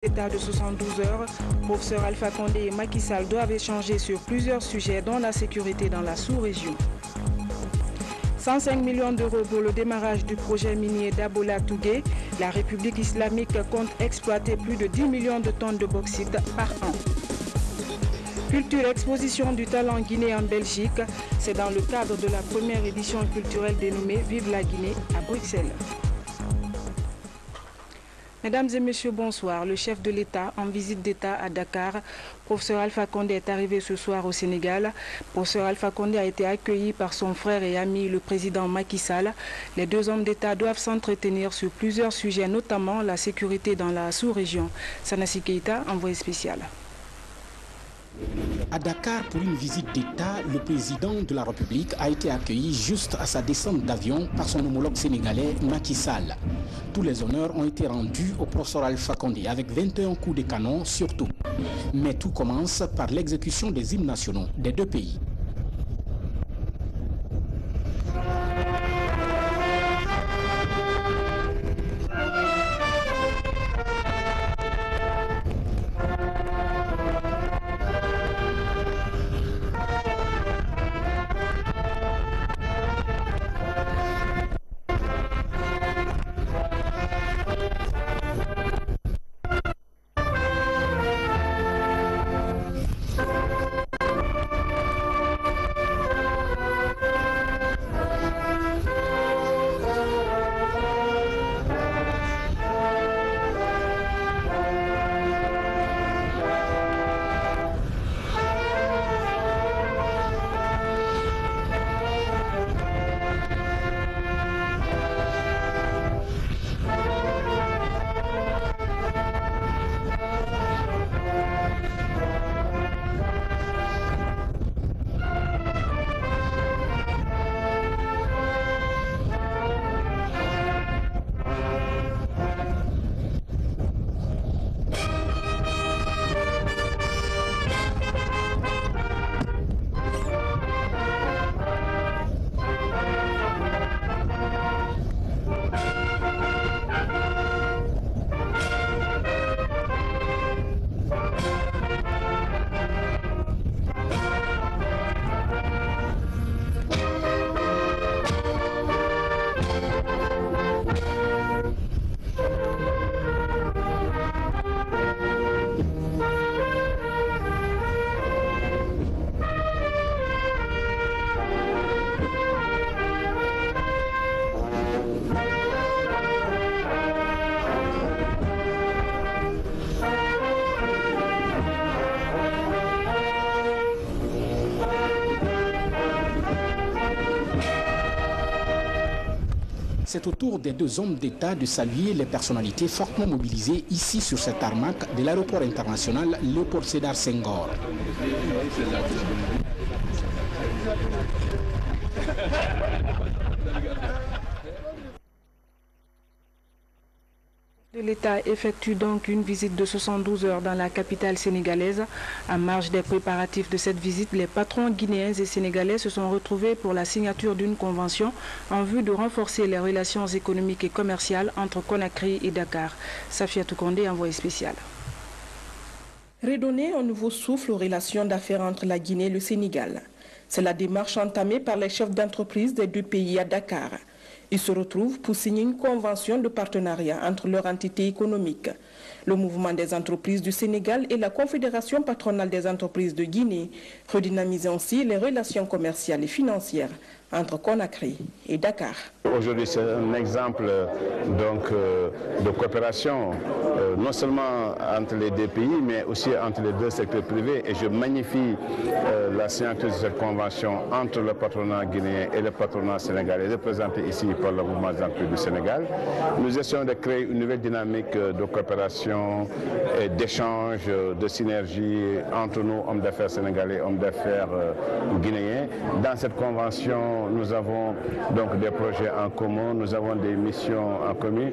État de 72 heures, professeur Alpha Condé et Macky Sall doivent échanger sur plusieurs sujets dont la sécurité dans la sous-région. 105 millions d'euros pour le démarrage du projet minier d'Abola-Tougué. La République islamique compte exploiter plus de 10 millions de tonnes de bauxite par an. Culture exposition du talent guinéen en Belgique. C'est dans le cadre de la première édition culturelle dénommée Vive la Guinée à Bruxelles. Mesdames et messieurs, bonsoir. Le chef de l'État en visite d'État à Dakar, professeur Alpha Condé est arrivé ce soir au Sénégal. Professeur Alpha Condé a été accueilli par son frère et ami, le président Macky Sall. Les deux hommes d'État doivent s'entretenir sur plusieurs sujets, notamment la sécurité dans la sous-région. Sanassi Keïta, envoyé spécial. À Dakar, pour une visite d'État, le président de la République a été accueilli juste à sa descente d'avion par son homologue sénégalais Macky Sall. Tous les honneurs ont été rendus au professeur Alpha Condé avec 21 coups de canon surtout. Mais tout commence par l'exécution des hymnes nationaux des deux pays. C'est au tour des deux hommes d'État de saluer les personnalités fortement mobilisées ici sur cette tarmac de l'aéroport international Léopold Sédar Senghor. L'État effectue donc une visite de 72 heures dans la capitale sénégalaise. En marge des préparatifs de cette visite, les patrons guinéens et sénégalais se sont retrouvés pour la signature d'une convention en vue de renforcer les relations économiques et commerciales entre Conakry et Dakar. Safiatou Condé, envoyé spécial. Redonner un nouveau souffle aux relations d'affaires entre la Guinée et le Sénégal. C'est la démarche entamée par les chefs d'entreprise des deux pays à Dakar. Ils se retrouvent pour signer une convention de partenariat entre leurs entités économiques. Le mouvement des entreprises du Sénégal et la Confédération patronale des entreprises de Guinée redynamisent ainsi les relations commerciales et financières entre Conakry et Dakar. Aujourd'hui, c'est un exemple donc, de coopération, non seulement entre les deux pays, mais aussi entre les deux secteurs privés. Et je magnifie la signature de cette convention entre le patronat guinéen et le patronat sénégalais, représenté ici par le mouvement des entreprises du Sénégal. Nous essayons de créer une nouvelle dynamique de coopération et d'échange, de synergie entre nous, hommes d'affaires sénégalais, hommes d'affaires guinéens. Dans cette convention, nous avons donc des projets en commun, nous avons des missions en commun.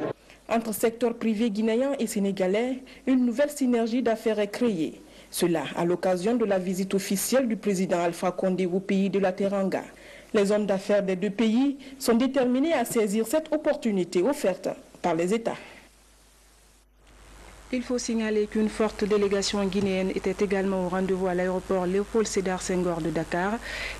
Entre secteurs privés guinéens et sénégalais, une nouvelle synergie d'affaires est créée. Cela à l'occasion de la visite officielle du président Alpha Condé au pays de la Teranga. Les hommes d'affaires des deux pays sont déterminés à saisir cette opportunité offerte par les États. Il faut signaler qu'une forte délégation guinéenne était également au rendez-vous à l'aéroport Léopold Sédar Senghor de Dakar.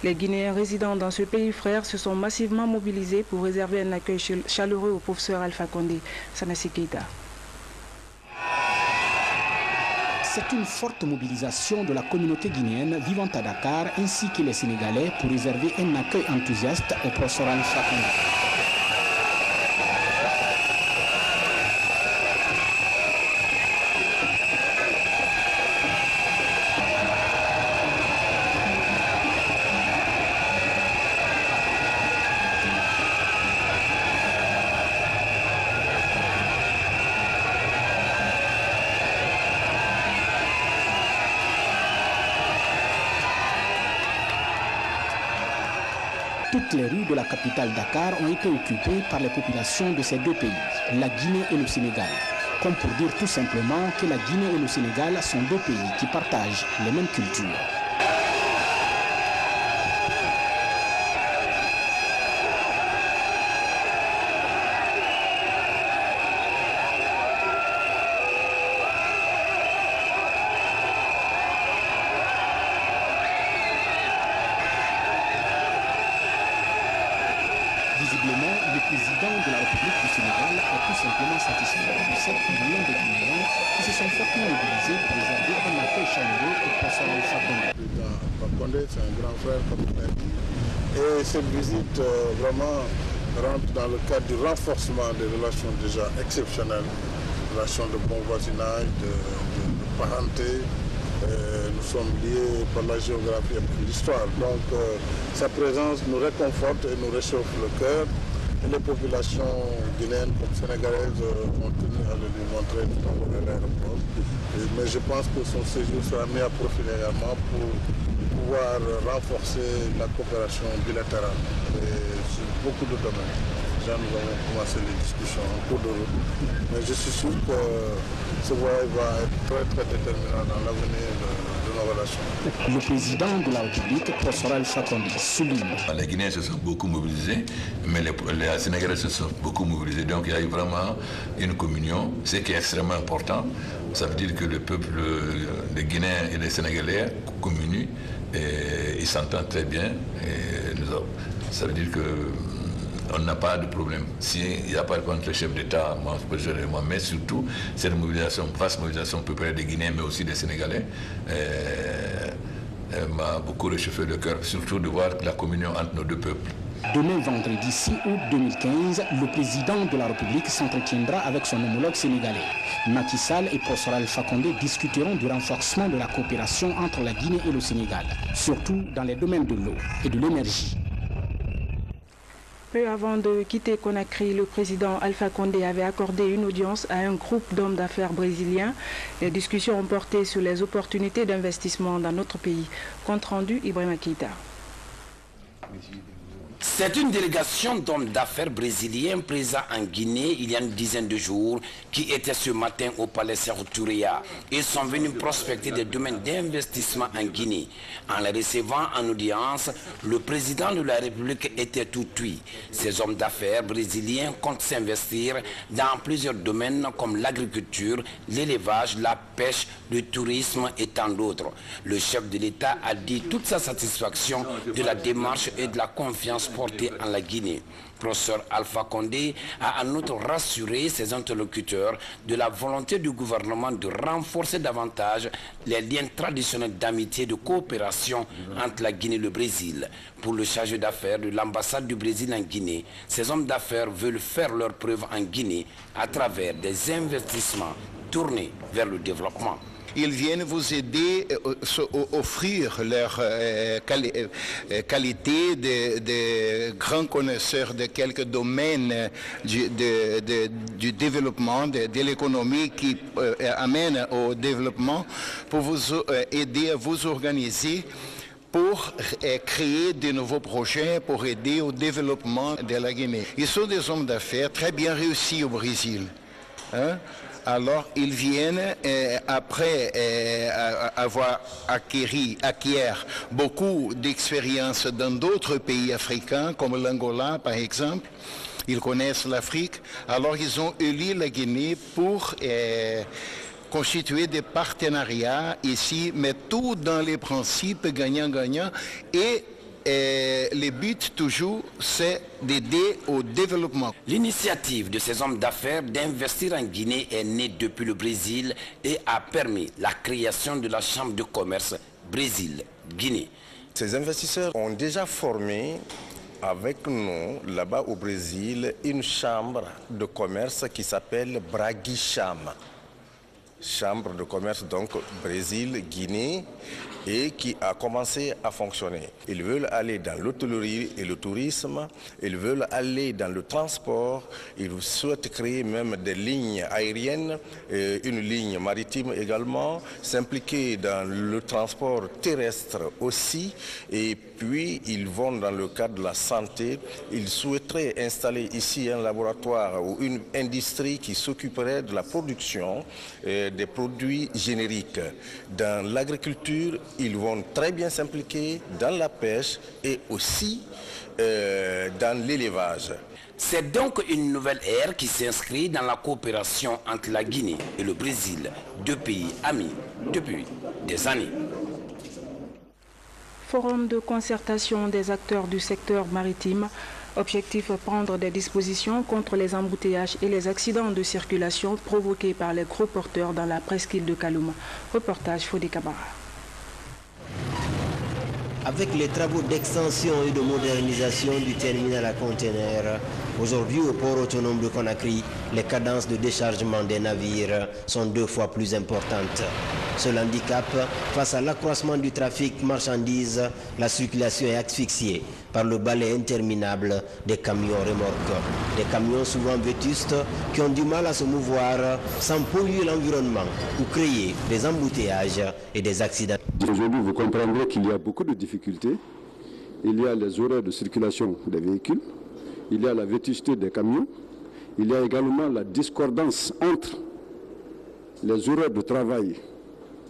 Les Guinéens résidant dans ce pays frère se sont massivement mobilisés pour réserver un accueil chaleureux au professeur Alpha Condé. Sanassi Keita. C'est une forte mobilisation de la communauté guinéenne vivant à Dakar ainsi que les Sénégalais pour réserver un accueil enthousiaste au professeur Alpha Condé. Toutes les rues de la capitale Dakar ont été occupées par les populations de ces deux pays, la Guinée et le Sénégal. Comme pour dire tout simplement que la Guinée et le Sénégal sont deux pays qui partagent les mêmes cultures. Visiblement, le président de la République du Sénégal est tout simplement satisfait de 7 millions de Guinéens qui se sont fortement mobilisés pour réserver un accueil chaleureux au professeur Alpha Condé. Le président Alpha Condé, c'est un grand frère, comme il l'a dit. Et cette visite vraiment rentre dans le cadre du renforcement des relations déjà exceptionnelles, relations de bon voisinage, de parenté. Nous sommes liés par la géographie et par l'histoire. Donc sa présence nous réconforte et nous réchauffe le cœur. Et les populations guinéennes comme sénégalaises ont tenu à le lui montrer tout en haut de l'aéroport. Mais je pense que son séjour sera mis à profit également pour pouvoir renforcer la coopération bilatérale sur beaucoup de domaines. Déjà nous avons commencé les discussions en cours de route. Mais je suis sûr que ce voyage va être très très déterminant dans l'avenir de nos relations. Le président de la République, professeur Alpha Condé, souligne. Les Guinéens se sont beaucoup mobilisés, mais les Sénégalais se sont beaucoup mobilisés. Donc il y a eu vraiment une communion, ce qui est extrêmement important. Ça veut dire que le peuple, les Guinéens et les Sénégalais communient et ils s'entendent très bien. Et ça veut dire que on n'a pas de problème. S'il n'y a pas de problème entre les chefs d'État, moi, mais surtout, cette mobilisation, vaste mobilisation populaire des Guinéens, mais aussi des Sénégalais, m'a beaucoup réchauffé le cœur, surtout de voir la communion entre nos deux peuples. Demain, vendredi 6 août 2015, le président de la République s'entretiendra avec son homologue sénégalais. Macky Sall et professeur Alpha Condé discuteront du renforcement de la coopération entre la Guinée et le Sénégal, surtout dans les domaines de l'eau et de l'énergie. Peu avant de quitter Conakry, le président Alpha Condé avait accordé une audience à un groupe d'hommes d'affaires brésiliens. Les discussions ont porté sur les opportunités d'investissement dans notre pays. Compte rendu, Ibrahima Keita. C'est une délégation d'hommes d'affaires brésiliens présents en Guinée il y a une dizaine de jours qui étaient ce matin au palais Sékou Touré. Ils sont venus prospecter des domaines d'investissement en Guinée. En les recevant en audience, le président de la République était tout oui. Ces hommes d'affaires brésiliens comptent s'investir dans plusieurs domaines comme l'agriculture, l'élevage, la pêche, le tourisme et tant d'autres. Le chef de l'État a dit toute sa satisfaction de la démarche et de la confiance portée en la Guinée. Professeur Alpha Condé a en outre rassuré ses interlocuteurs de la volonté du gouvernement de renforcer davantage les liens traditionnels d'amitié et de coopération entre la Guinée et le Brésil. Pour le chargé d'affaires de l'ambassade du Brésil en Guinée, ces hommes d'affaires veulent faire leur preuve en Guinée à travers des investissements tournés vers le développement. Ils viennent vous aider à offrir leur qualité de grands connaisseurs de quelques domaines du développement, de l'économie qui amène au développement pour vous aider à vous organiser pour créer de nouveaux projets, pour aider au développement de la Guinée. Ils sont des hommes d'affaires très bien réussis au Brésil. Hein? Alors, ils viennent, après avoir acquis beaucoup d'expérience dans d'autres pays africains, comme l'Angola, par exemple. Ils connaissent l'Afrique. Alors, ils ont élu la Guinée pour constituer des partenariats ici, mais tout dans les principes gagnant-gagnant. Et le but toujours, c'est d'aider au développement. L'initiative de ces hommes d'affaires d'investir en Guinée est née depuis le Brésil et a permis la création de la Chambre de commerce Brésil-Guinée. Ces investisseurs ont déjà formé avec nous, là-bas au Brésil, une chambre de commerce qui s'appelle Braguicham. Chambre de commerce donc Brésil-Guinée et qui a commencé à fonctionner. Ils veulent aller dans l'hôtellerie et le tourisme, ils veulent aller dans le transport, ils souhaitent créer même des lignes aériennes, une ligne maritime également, s'impliquer dans le transport terrestre aussi, et puis ils vont dans le cadre de la santé, ils souhaiteraient installer ici un laboratoire ou une industrie qui s'occuperait de la production des produits génériques. Dans l'agriculture, ils vont très bien s'impliquer dans la pêche et aussi dans l'élevage. C'est donc une nouvelle ère qui s'inscrit dans la coopération entre la Guinée et le Brésil, deux pays amis depuis des années. Forum de concertation des acteurs du secteur maritime. Objectif, prendre des dispositions contre les embouteillages et les accidents de circulation provoqués par les gros porteurs dans la presqu'île de Kaloum. Reportage Fodé Kabara. Avec les travaux d'extension et de modernisation du terminal à conteneurs, aujourd'hui au port autonome de Conakry, les cadences de déchargement des navires sont 2 fois plus importantes. Seul handicap, face à l'accroissement du trafic marchandises, la circulation est asphyxiée par le balai interminable des camions remorques. Des camions souvent vétustes qui ont du mal à se mouvoir sans polluer l'environnement ou créer des embouteillages et des accidents. Aujourd'hui, vous comprendrez qu'il y a beaucoup de difficultés. Il y a les horaires de circulation des véhicules, il y a la vétusté des camions, il y a également la discordance entre les horaires de travail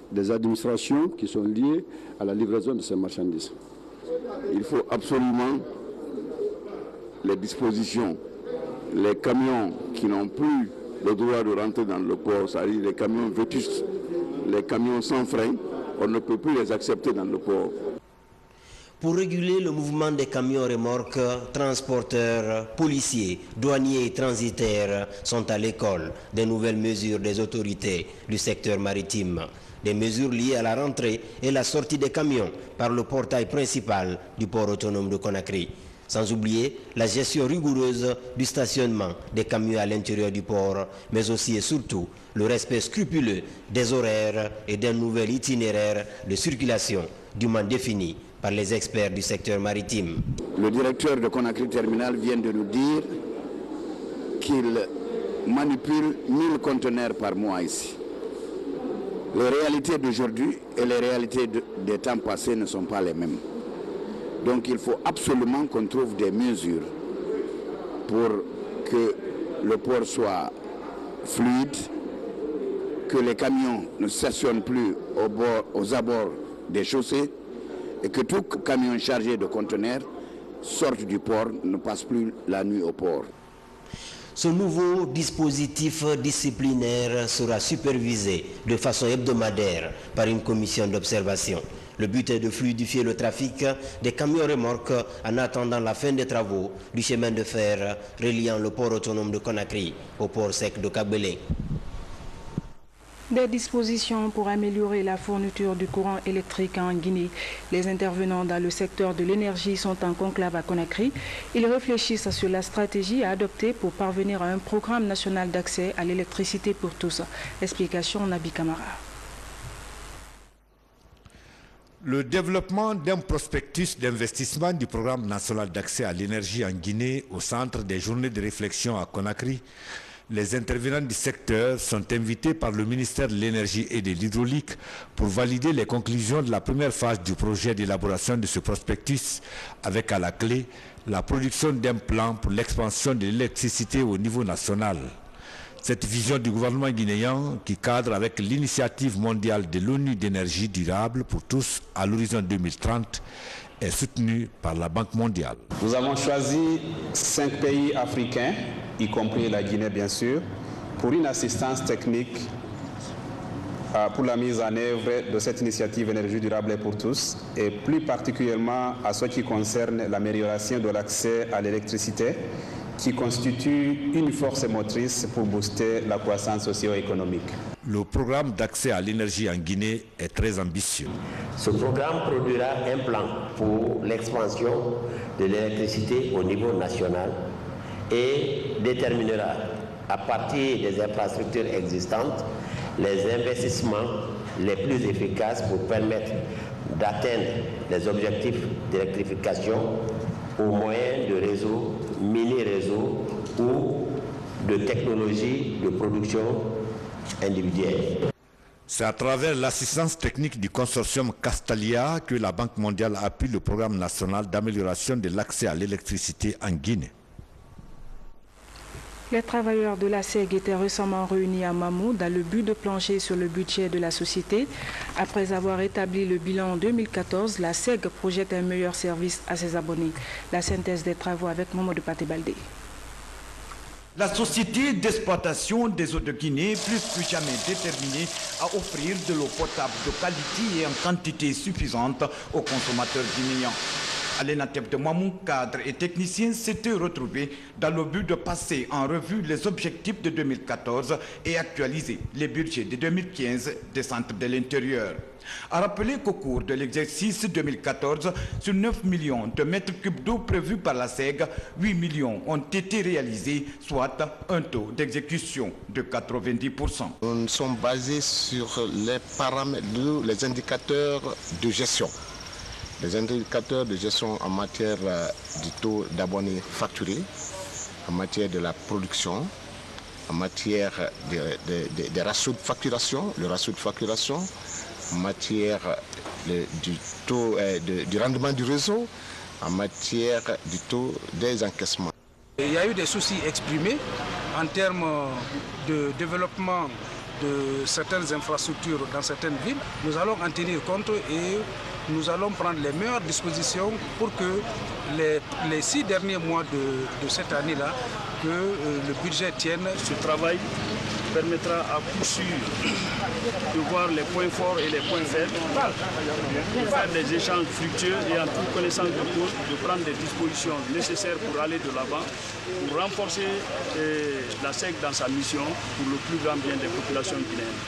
des administrations qui sont liées à la livraison de ces marchandises. Il faut absolument les dispositions, les camions qui n'ont plus le droit de rentrer dans le port, c'est-à-dire les camions vétustes, les camions sans frein, on ne peut plus les accepter dans le port. Pour réguler le mouvement des camions remorques, transporteurs, policiers, douaniers et transitaires sont à l'école des nouvelles mesures des autorités du secteur maritime. Des mesures liées à la rentrée et la sortie des camions par le portail principal du port autonome de Conakry. Sans oublier la gestion rigoureuse du stationnement des camions à l'intérieur du port, mais aussi et surtout le respect scrupuleux des horaires et d'un nouvel itinéraire de circulation dûment défini par les experts du secteur maritime. Le directeur de Conakry Terminal vient de nous dire qu'il manipule 1000 conteneurs par mois ici. Les réalités d'aujourd'hui et les réalités des temps passés ne sont pas les mêmes. Donc il faut absolument qu'on trouve des mesures pour que le port soit fluide, que les camions ne stationnent plus aux abords des chaussées et que tout camion chargé de conteneurs sorte du port, ne passe plus la nuit au port. Ce nouveau dispositif disciplinaire sera supervisé de façon hebdomadaire par une commission d'observation. Le but est de fluidifier le trafic des camions remorques en attendant la fin des travaux du chemin de fer reliant le port autonome de Conakry au port sec de Kagbélé. Des dispositions pour améliorer la fourniture du courant électrique en Guinée. Les intervenants dans le secteur de l'énergie sont en conclave à Conakry. Ils réfléchissent sur la stratégie à adopter pour parvenir à un programme national d'accès à l'électricité pour tous. Explication Nabi Kamara. Le développement d'un prospectus d'investissement du programme national d'accès à l'énergie en Guinée au centre des journées de réflexion à Conakry. Les intervenants du secteur sont invités par le ministère de l'Énergie et de l'Hydraulique pour valider les conclusions de la première phase du projet d'élaboration de ce prospectus, avec à la clé la production d'un plan pour l'expansion de l'électricité au niveau national. Cette vision du gouvernement guinéen, qui cadre avec l'initiative mondiale de l'ONU d'énergie durable pour tous à l'horizon 2030, est soutenue par la Banque mondiale. Nous avons choisi 5 pays africains, y compris la Guinée bien sûr, pour une assistance technique pour la mise en œuvre de cette initiative énergie durable pour tous, et plus particulièrement à ce qui concerne l'amélioration de l'accès à l'électricité, qui constitue une force motrice pour booster la croissance socio-économique. Le programme d'accès à l'énergie en Guinée est très ambitieux. Ce programme produira un plan pour l'expansion de l'électricité au niveau national et déterminera, à partir des infrastructures existantes, les investissements les plus efficaces pour permettre d'atteindre les objectifs d'électrification au moyen de réseaux, mini-réseaux ou de technologies de production individuelle. C'est à travers l'assistance technique du consortium Castalia que la Banque mondiale appuie le programme national d'amélioration de l'accès à l'électricité en Guinée. Les travailleurs de la SEG étaient récemment réunis à Mamou dans le but de plancher sur le budget de la société. Après avoir établi le bilan en 2014, la SEG projette un meilleur service à ses abonnés. La synthèse des travaux avec Mamadou Patebaldé. La société d'exploitation des eaux de Guinée, plus que jamais déterminée à offrir de l'eau potable de qualité et en quantité suffisante aux consommateurs guinéens. À l'ENATEP de Mamou, cadres et techniciens s'étaient retrouvés dans le but de passer en revue les objectifs de 2014 et actualiser les budgets de 2015 des centres de l'intérieur. À rappeler qu'au cours de l'exercice 2014, sur 9 millions de mètres cubes d'eau prévus par la SEG, 8 millions ont été réalisés, soit un taux d'exécution de 90%. Nous sommes basés sur les paramètres, les indicateurs de gestion. Les indicateurs de gestion en matière du taux d'abonnés facturés, en matière de la production, en matière des ratios de facturation, le ratio de facturation, en matière du taux du rendement du réseau, en matière du taux des encaissements. Il y a eu des soucis exprimés en termes de développement de certaines infrastructures dans certaines villes. Nous allons en tenir compte et nous allons prendre les meilleures dispositions pour que les 6 derniers mois de cette année-là, que le budget tienne. Ce travail permettra à coup sûr de voir les points forts et les points faibles, de faire des échanges fructueux et en toute connaissance de cause, de prendre des dispositions nécessaires pour aller de l'avant, pour renforcer la SEG dans sa mission pour le plus grand bien des populations guinéennes.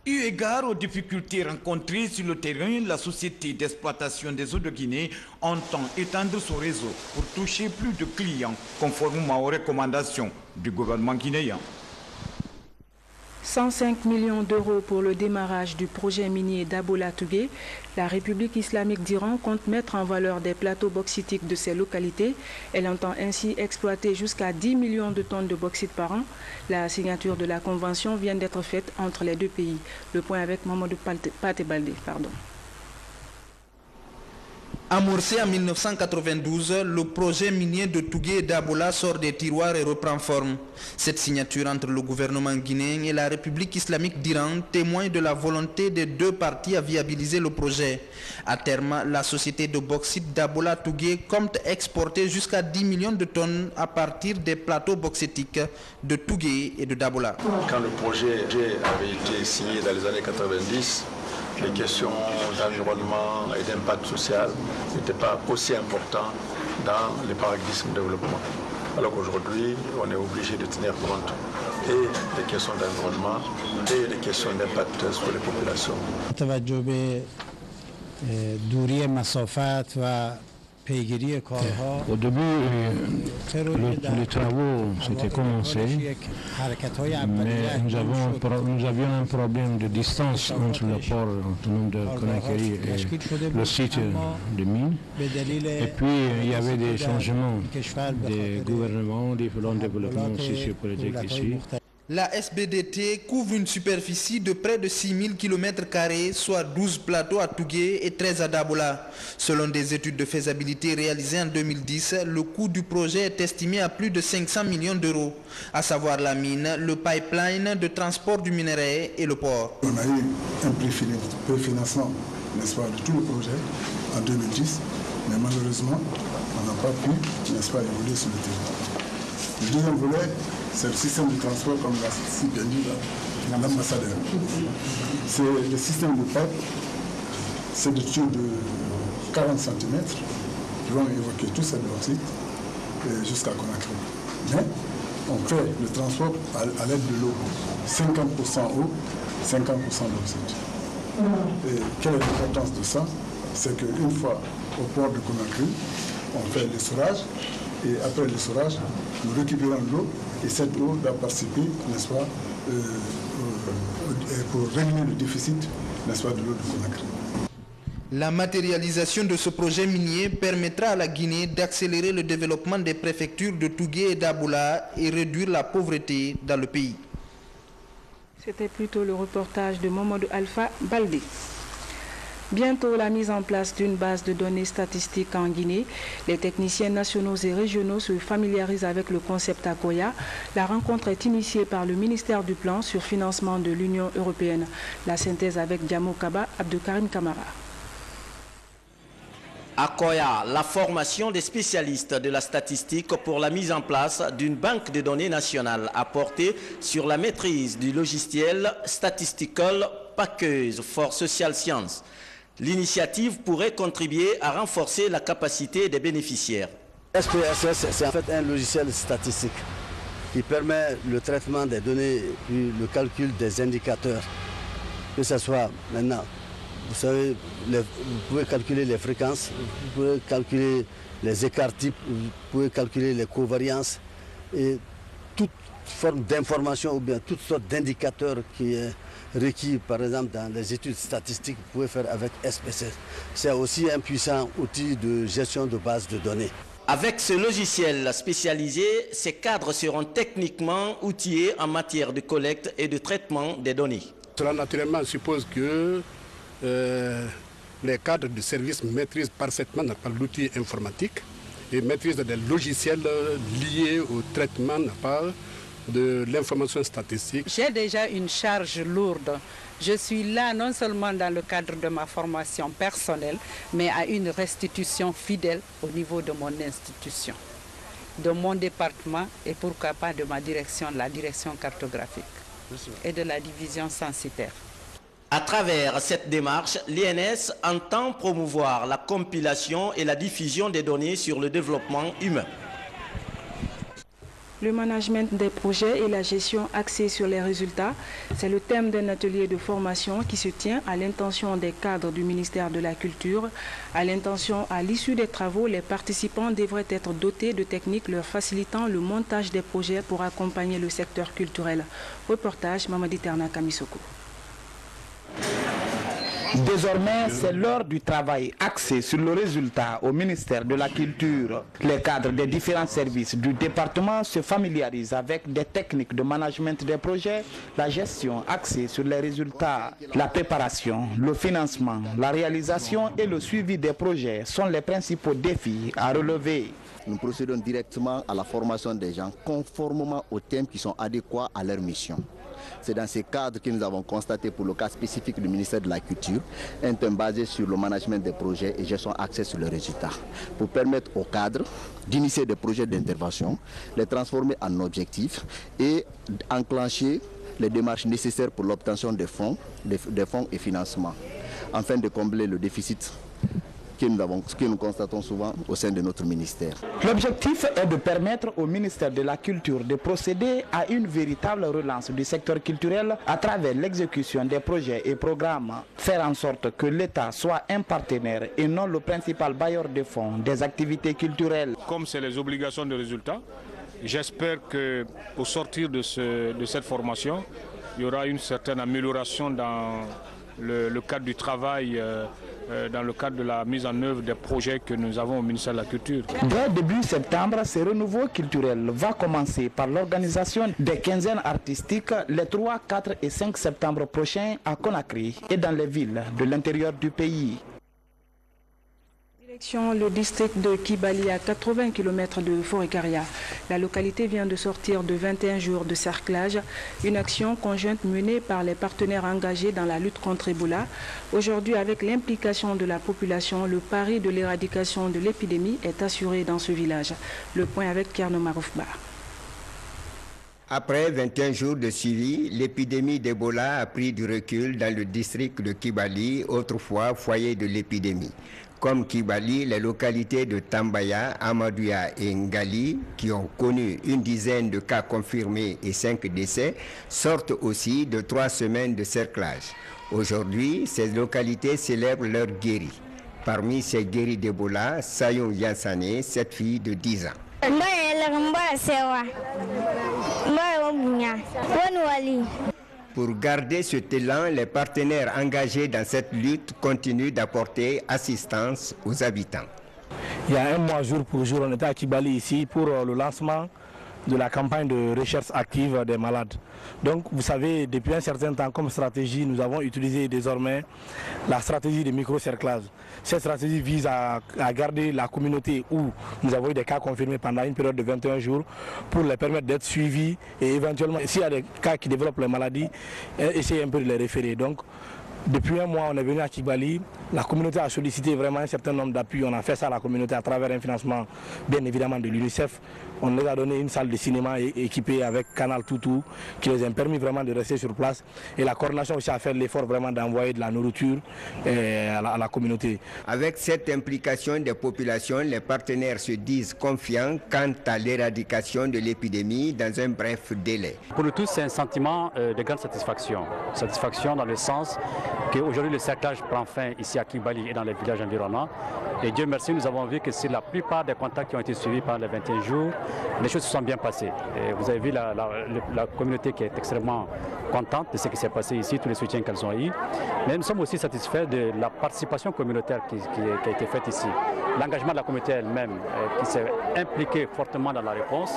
Eu égard aux difficultés rencontrées sur le terrain, la société d'exploitation des eaux de Guinée entend étendre son réseau pour toucher plus de clients, conformément aux recommandations du gouvernement guinéen. 105 millions d'euros pour le démarrage du projet minier d'Abola Tougué. La République islamique d'Iran compte mettre en valeur des plateaux bauxitiques de ces localités. Elle entend ainsi exploiter jusqu'à 10 millions de tonnes de bauxite par an. La signature de la convention vient d'être faite entre les deux pays. Le point avec Mamadou Patebaldé. Amorcé en 1992, le projet minier de Tougué et d'Abola sort des tiroirs et reprend forme. Cette signature entre le gouvernement guinéen et la République islamique d'Iran témoigne de la volonté des deux parties à viabiliser le projet. À terme, la société de bauxite d'Abola Tougué compte exporter jusqu'à 10 millions de tonnes à partir des plateaux bauxitiques de Tougué et de Dabola. Quand le projet avait été signé dans les années 90, les questions d'environnement et d'impact social n'étaient pas aussi importants dans les paradigmes de développement. Alors qu'aujourd'hui, on est obligé de tenir compte et des questions d'environnement et des questions d'impact sur les populations. Au début, les travaux s'étaient commencés, mais nous avions un problème de distance entre le port autonome de Conakry et le site de mine. Et puis, il y avait des changements des gouvernements, des plans de développement sociopolitique ici. La SBDT couvre une superficie de près de 6000 km², soit 12 plateaux à Tougué et 13 à Dabola. Selon des études de faisabilité réalisées en 2010, le coût du projet est estimé à plus de 500 millions d'euros, à savoir la mine, le pipeline de transport du minerai et le port. On a eu un préfinancement, n'est-ce pas, de tout le projet en 2010, mais malheureusement, on n'a pas pu, n'est-ce pas, évoluer sur le terrain. Le deuxième volet, c'est le système de transport, comme l'a si bien dit là, l'ambassadeur. C'est le système de pipe, c'est des tubes de 40 cm qui vont évoquer tout cet bauxite jusqu'à Conakry. Mais on fait le transport à l'aide de l'eau. 50% eau, 50% bauxite. Et quelle est l'importance de ça? C'est qu'une fois au port de Conakry, on fait l'essorage et après l'essorage, nous récupérons l'eau et cette eau va participer, n'est-ce pas, pour régler le déficit, n'est-ce pas, de l'eau de Conakry. La matérialisation de ce projet minier permettra à la Guinée d'accélérer le développement des préfectures de Tougué et d'Aboula et réduire la pauvreté dans le pays. C'était plutôt le reportage de Mamadou Alpha Baldé. Bientôt la mise en place d'une base de données statistiques en Guinée. Les techniciens nationaux et régionaux se familiarisent avec le concept Akoya. La rencontre est initiée par le ministère du Plan sur financement de l'Union européenne. La synthèse avec Diamo Kaba, Abdelkarim Kamara. Akoya, la formation des spécialistes de la statistique pour la mise en place d'une banque de données nationale a porté sur la maîtrise du logiciel Statistical Package for Social Science. L'initiative pourrait contribuer à renforcer la capacité des bénéficiaires. SPSS, c'est en fait un logiciel statistique qui permet le traitement des données puis le calcul des indicateurs. Que ce soit maintenant, vous savez, vous pouvez calculer les fréquences, vous pouvez calculer les écarts types, vous pouvez calculer les covariances et toute forme d'information ou bien toutes sortes d'indicateurs qui est requis, par exemple, dans les études statistiques, vous pouvez faire avec SPSS. C'est aussi un puissant outil de gestion de base de données. Avec ce logiciel spécialisé, ces cadres seront techniquement outillés en matière de collecte et de traitement des données. Cela naturellement suppose que les cadres de service maîtrisent parfaitement l'outil informatique et maîtrisent des logiciels liés au traitement de l'information statistique. J'ai déjà une charge lourde. Je suis là non seulement dans le cadre de ma formation personnelle, mais à une restitution fidèle au niveau de mon institution, de mon département et pourquoi pas de ma direction, la direction cartographique et de la division censitaire. À travers cette démarche, l'INS entend promouvoir la compilation et la diffusion des données sur le développement humain. Le management des projets et la gestion axée sur les résultats, c'est le thème d'un atelier de formation qui se tient à l'intention des cadres du ministère de la Culture. À l'issue des travaux, les participants devraient être dotés de techniques leur facilitant le montage des projets pour accompagner le secteur culturel. Reportage Mamadi Terna Kamisoko. Désormais, c'est l'heure du travail axé sur le résultat au ministère de la Culture. Les cadres des différents services du département se familiarisent avec des techniques de management des projets, la gestion axée sur les résultats, la préparation, le financement, la réalisation et le suivi des projets sont les principaux défis à relever. Nous procédons directement à la formation des gens conformément aux thèmes qui sont adéquats à leur mission. C'est dans ces cadres que nous avons constaté pour le cas spécifique du ministère de la Culture un thème basé sur le management des projets et gestion axée sur les résultats pour permettre aux cadres d'initier des projets d'intervention, les transformer en objectifs et enclencher les démarches nécessaires pour l'obtention des fonds et financements afin de combler le déficit que nous constatons souvent au sein de notre ministère. L'objectif est de permettre au ministère de la Culture de procéder à une véritable relance du secteur culturel à travers l'exécution des projets et programmes. Faire en sorte que l'État soit un partenaire et non le principal bailleur de fonds des activités culturelles. Comme c'est les obligations de résultat, j'espère qu'au sortir de cette formation, il y aura une certaine amélioration dans le cadre du travail, dans le cadre de la mise en œuvre des projets que nous avons au ministère de la Culture. Dès début septembre, ce renouveau culturel va commencer par l'organisation des quinzaines artistiques les 3, 4 et 5 septembre prochains à Conakry et dans les villes de l'intérieur du pays. Direction le district de Kibali à 80 km de Forêt-Caria. La localité vient de sortir de 21 jours de cerclage, une action conjointe menée par les partenaires engagés dans la lutte contre Ebola. Aujourd'hui, avec l'implication de la population, le pari de l'éradication de l'épidémie est assuré dans ce village. Le point avec Kierno Maroufba. Après 21 jours de suivi, l'épidémie d'Ebola a pris du recul dans le district de Kibali, autrefois foyer de l'épidémie. Comme Kibali, les localités de Tambaya, Amadouya et Ngali, qui ont connu une dizaine de cas confirmés et 5 décès, sortent aussi de 3 semaines de cerclage. Aujourd'hui, ces localités célèbrent leur guéri. Parmi ces guéris d'Ebola, Sayon Yansane, cette fille de 10 ans. Pour garder cet élan, les partenaires engagés dans cette lutte continuent d'apporter assistance aux habitants. Il y a un mois jour pour jour, on était à Kibali ici pour le lancement de la campagne de recherche active des malades. Donc vous savez, depuis un certain temps comme stratégie, nous avons utilisé désormais la stratégie de micro-cerclage. Cette stratégie vise à garder la communauté où nous avons eu des cas confirmés pendant une période de 21 jours pour les permettre d'être suivis et éventuellement, s'il y a des cas qui développent les maladies, essayer un peu de les référer. Donc, depuis un mois, on est venu à Kibali. La communauté a sollicité vraiment un certain nombre d'appuis. On a fait ça à la communauté à travers un financement, bien évidemment, de l'UNICEF. On les a donné une salle de cinéma équipée avec Canal Toutou, qui les a permis vraiment de rester sur place. Et la coordination aussi a fait l'effort vraiment d'envoyer de la nourriture à la communauté. Avec cette implication des populations, les partenaires se disent confiants quant à l'éradication de l'épidémie dans un bref délai. Pour nous tous, c'est un sentiment de grande satisfaction. Satisfaction dans le sens qu'aujourd'hui le cerclage prend fin ici à Kibali et dans les villages environnants. Et Dieu merci, nous avons vu que sur la plupart des contacts qui ont été suivis pendant les 21 jours, les choses se sont bien passées. Et vous avez vu la communauté qui est extrêmement contente de ce qui s'est passé ici, tous les soutiens qu'elles ont eu. Mais nous sommes aussi satisfaits de la participation communautaire qui a été faite ici. L'engagement de la communauté elle-même qui s'est impliquée fortement dans la réponse,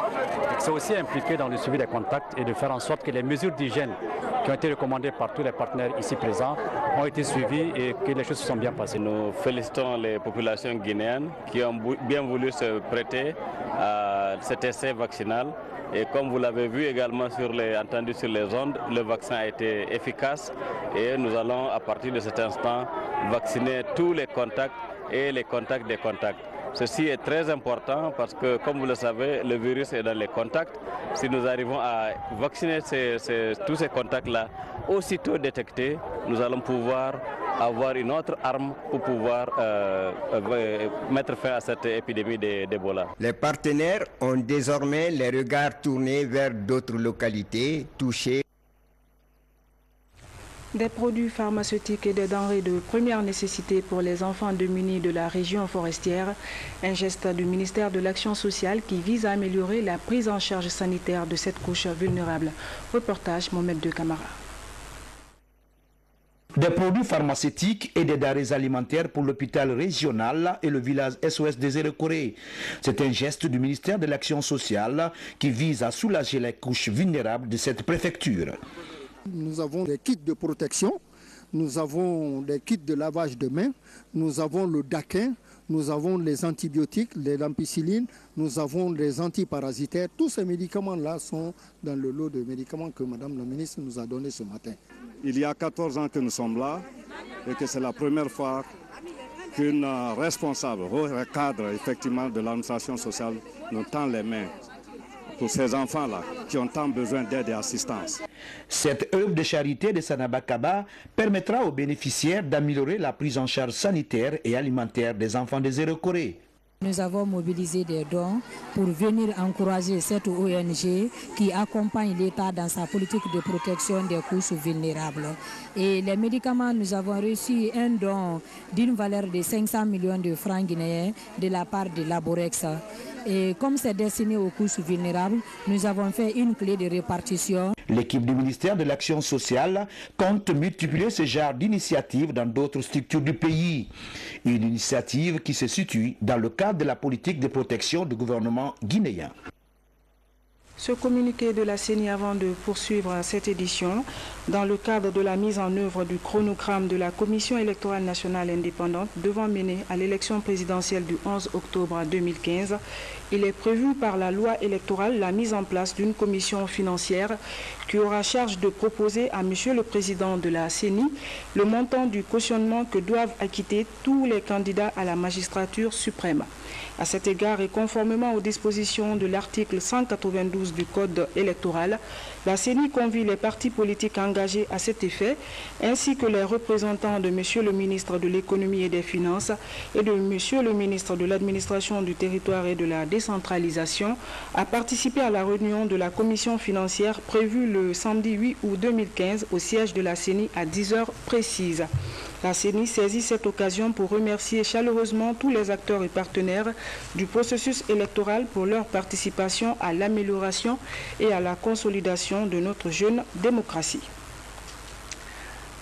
qui s'est aussi impliquée dans le suivi des contacts et de faire en sorte que les mesures d'hygiène qui ont été recommandées par tous les partenaires ici présents ont été suivies et que les choses se sont bien passées. Nous félicitons les populations guinéennes qui ont bien voulu se prêter à cet essai vaccinal. Et comme vous l'avez vu également entendu sur les ondes, le vaccin a été efficace et nous allons à partir de cet instant vacciner tous les contacts et les contacts des contacts. Ceci est très important parce que, comme vous le savez, le virus est dans les contacts. Si nous arrivons à vacciner tous ces contacts-là, aussitôt détectés, nous allons pouvoir avoir une autre arme pour pouvoir mettre fin à cette épidémie d'Ebola. Les partenaires ont désormais les regards tournés vers d'autres localités touchées. Des produits pharmaceutiques et des denrées de première nécessité pour les enfants démunis de la région forestière. Un geste du ministère de l'Action sociale qui vise à améliorer la prise en charge sanitaire de cette couche vulnérable. Reportage Mohamed De Camara. Des produits pharmaceutiques et des denrées alimentaires pour l'hôpital régional et le village SOS des Zérekoré. C'est un geste du ministère de l'Action sociale qui vise à soulager les couches vulnérables de cette préfecture. Nous avons des kits de protection, nous avons des kits de lavage de mains, nous avons le daquin, nous avons les antibiotiques, les ampicillines, nous avons les antiparasitaires. Tous ces médicaments-là sont dans le lot de médicaments que Madame la ministre nous a donné ce matin. Il y a 14 ans que nous sommes là et que c'est la première fois qu'une responsable, cadre effectivement de l'administration sociale nous tend les mains pour ces enfants-là qui ont tant besoin d'aide et d'assistance. Cette œuvre de charité de Sanabakaba permettra aux bénéficiaires d'améliorer la prise en charge sanitaire et alimentaire des enfants des Zérekoré. Nous avons mobilisé des dons pour venir encourager cette ONG qui accompagne l'État dans sa politique de protection des couches vulnérables. Et les médicaments, nous avons reçu un don d'une valeur de 500 millions de francs guinéens de la part de Laborex. Et comme c'est destiné aux couches vulnérables, nous avons fait une clé de répartition. L'équipe du ministère de l'Action sociale compte multiplier ce genre d'initiatives dans d'autres structures du pays. Une initiative qui se situe dans le cadre de la politique de protection du gouvernement guinéen. Ce communiqué de la CENI avant de poursuivre cette édition, dans le cadre de la mise en œuvre du chronogramme de la Commission électorale nationale indépendante devant mener à l'élection présidentielle du 11 octobre 2015, il est prévu par la loi électorale la mise en place d'une commission financière qui aura charge de proposer à Monsieur le Président de la CENI le montant du cautionnement que doivent acquitter tous les candidats à la magistrature suprême. À cet égard et conformément aux dispositions de l'article 192 12 du Code électoral. La CENI convie les partis politiques engagés à cet effet, ainsi que les représentants de M. le ministre de l'Économie et des Finances et de M. le ministre de l'Administration du Territoire et de la Décentralisation, à participer à la réunion de la commission financière prévue le samedi 8 août 2015 au siège de la CENI à 10 heures précises. La CENI saisit cette occasion pour remercier chaleureusement tous les acteurs et partenaires du processus électoral pour leur participation à l'amélioration et à la consolidation de notre jeune démocratie.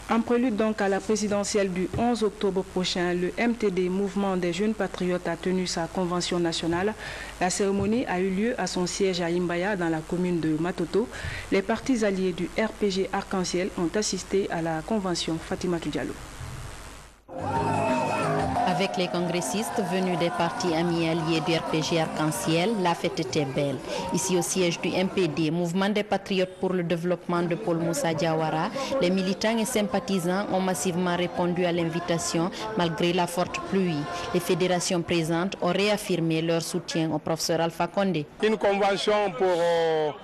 En prélude donc à la présidentielle du 11 octobre prochain, le MTD, Mouvement des Jeunes Patriotes, a tenu sa convention nationale. La cérémonie a eu lieu à son siège à Imbaya, dans la commune de Matoto. Les partis alliés du RPG Arc-en-Ciel ont assisté à la convention. Fatimatou Diallo. Avec les congressistes venus des partis amis alliés du RPG Arc-en-Ciel, la fête était belle. Ici au siège du MPD, Mouvement des Patriotes pour le développement de Paul Moussa Diawara, les militants et sympathisants ont massivement répondu à l'invitation malgré la forte pluie. Les fédérations présentes ont réaffirmé leur soutien au professeur Alpha Condé. Une convention pour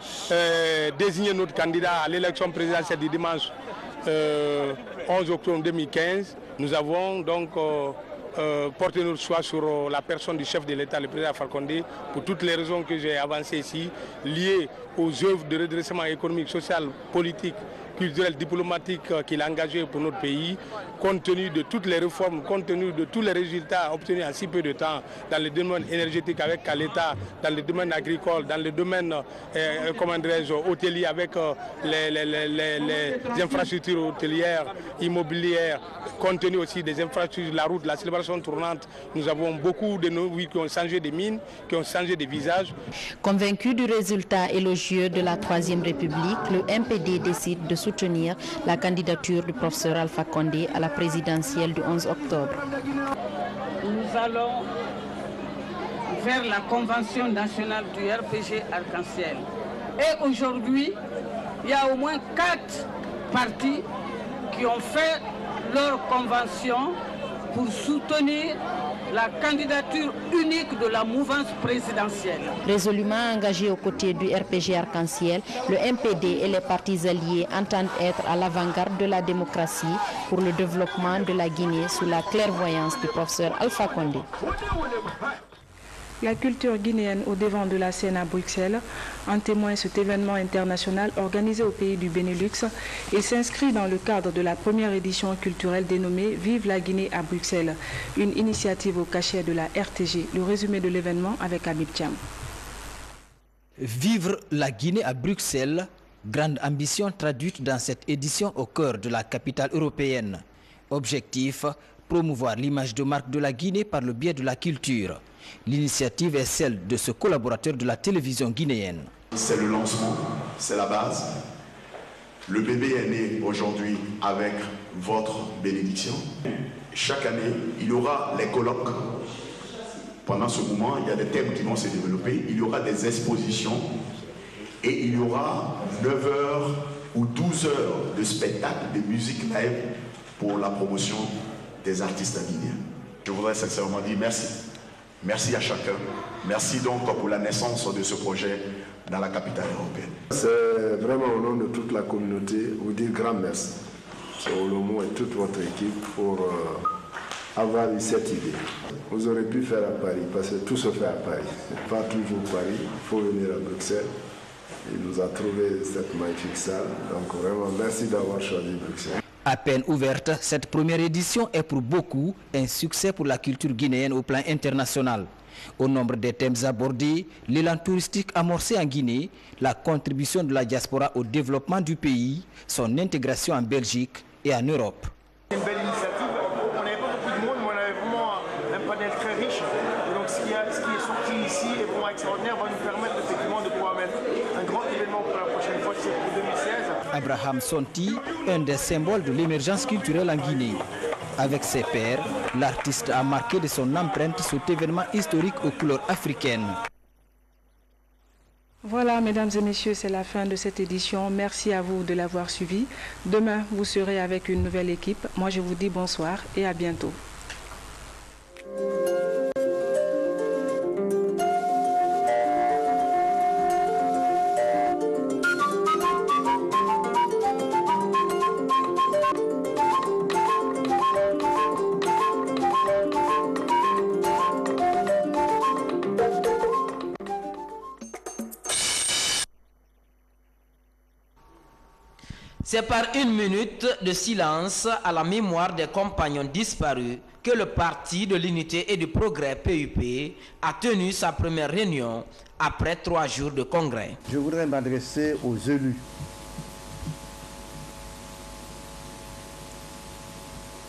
désigner notre candidat à l'élection présidentielle du dimanche 11 octobre 2015. Nous avons donc porter notre choix sur la personne du chef de l'État, le président Alpha Condé, pour toutes les raisons que j'ai avancées ici, liées aux œuvres de redressement économique, social, politique, culturel, diplomatique qu'il a engagé pour notre pays, compte tenu de toutes les réformes, compte tenu de tous les résultats obtenus en si peu de temps dans le domaine énergétique avec l'État, dans le domaine agricole, dans le domaine hôtelier avec les infrastructures hôtelières, immobilières, compte tenu aussi des infrastructures, la route, la célébration tournante. Nous avons beaucoup de nos vies qui ont changé de mine, qui ont changé de visage. Convaincu du résultat élogieux de la Troisième République, le MPD décide de soutenir la candidature du professeur Alpha Condé à la présidentielle du 11 octobre. Nous allons vers la convention nationale du RPG Arc-en-Ciel. Et aujourd'hui, il y a au moins 4 partis qui ont fait leur convention pour soutenir la candidature unique de la mouvance présidentielle. Résolument engagé aux côtés du RPG Arc-en-Ciel, le MPD et les partis alliés entendent être à l'avant-garde de la démocratie pour le développement de la Guinée sous la clairvoyance du professeur Alpha Condé. La culture guinéenne au devant de la scène à Bruxelles, en témoigne cet événement international organisé au pays du Benelux et s'inscrit dans le cadre de la première édition culturelle dénommée Vive la Guinée à Bruxelles, une initiative au cachet de la RTG. Le résumé de l'événement avec Habib Thiam. Vivre la Guinée à Bruxelles, grande ambition traduite dans cette édition au cœur de la capitale européenne. Objectif, promouvoir l'image de marque de la Guinée par le biais de la culture. L'initiative est celle de ce collaborateur de la télévision guinéenne. C'est le lancement, c'est la base. Le bébé est né aujourd'hui avec votre bénédiction. Chaque année, il y aura les colloques. Pendant ce moment, il y a des thèmes qui vont se développer. Il y aura des expositions et il y aura 9 heures ou 12 heures de spectacle, de musique live pour la promotion des artistes guinéens. Je voudrais sincèrement dire merci. Merci à chacun. Merci donc pour la naissance de ce projet dans la capitale européenne. C'est vraiment au nom de toute la communauté vous dire grand merci. C'est Olomo et toute votre équipe pour avoir eu cette idée. Vous aurez pu faire à Paris parce que tout se fait à Paris. Pas toujours Paris, il faut venir à Bruxelles. Il nous a trouvé cette magnifique salle. Donc vraiment merci d'avoir choisi Bruxelles. À peine ouverte, cette première édition est pour beaucoup un succès pour la culture guinéenne au plan international. Au nombre des thèmes abordés, l'élan touristique amorcé en Guinée, la contribution de la diaspora au développement du pays, son intégration en Belgique et en Europe. C'est une belle initiative. On n'avait pas beaucoup de monde, mais on avait vraiment un panel très riche. Et donc ce qui est sorti ici est vraiment extraordinaire, va nous permettre effectivement de pouvoir mettre un grand événement pour la prochaine fois, c'est pour 2016. Abraham Sonti, un des symboles de l'émergence culturelle en Guinée. Avec ses pairs, l'artiste a marqué de son empreinte cet événement historique aux couleurs africaines. Voilà, mesdames et messieurs, c'est la fin de cette édition. Merci à vous de l'avoir suivi. Demain, vous serez avec une nouvelle équipe. Moi, je vous dis bonsoir et à bientôt. C'est par une minute de silence à la mémoire des compagnons disparus que le Parti de l'Unité et du Progrès PUP a tenu sa première réunion après 3 jours de congrès. Je voudrais m'adresser aux élus,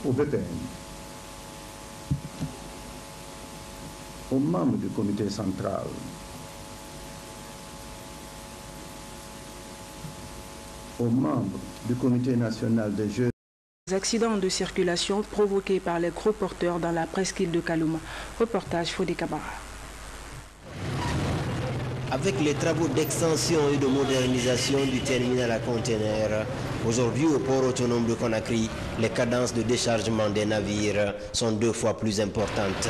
aux VPN, aux membres du comité central, aux membres du comité national des jeux. Les accidents de circulation provoqués par les gros porteurs dans la presqu'île de Kalouma. Reportage Fodé Camara. Avec les travaux d'extension et de modernisation du terminal à conteneurs, aujourd'hui au port autonome de Conakry, les cadences de déchargement des navires sont 2 fois plus importantes.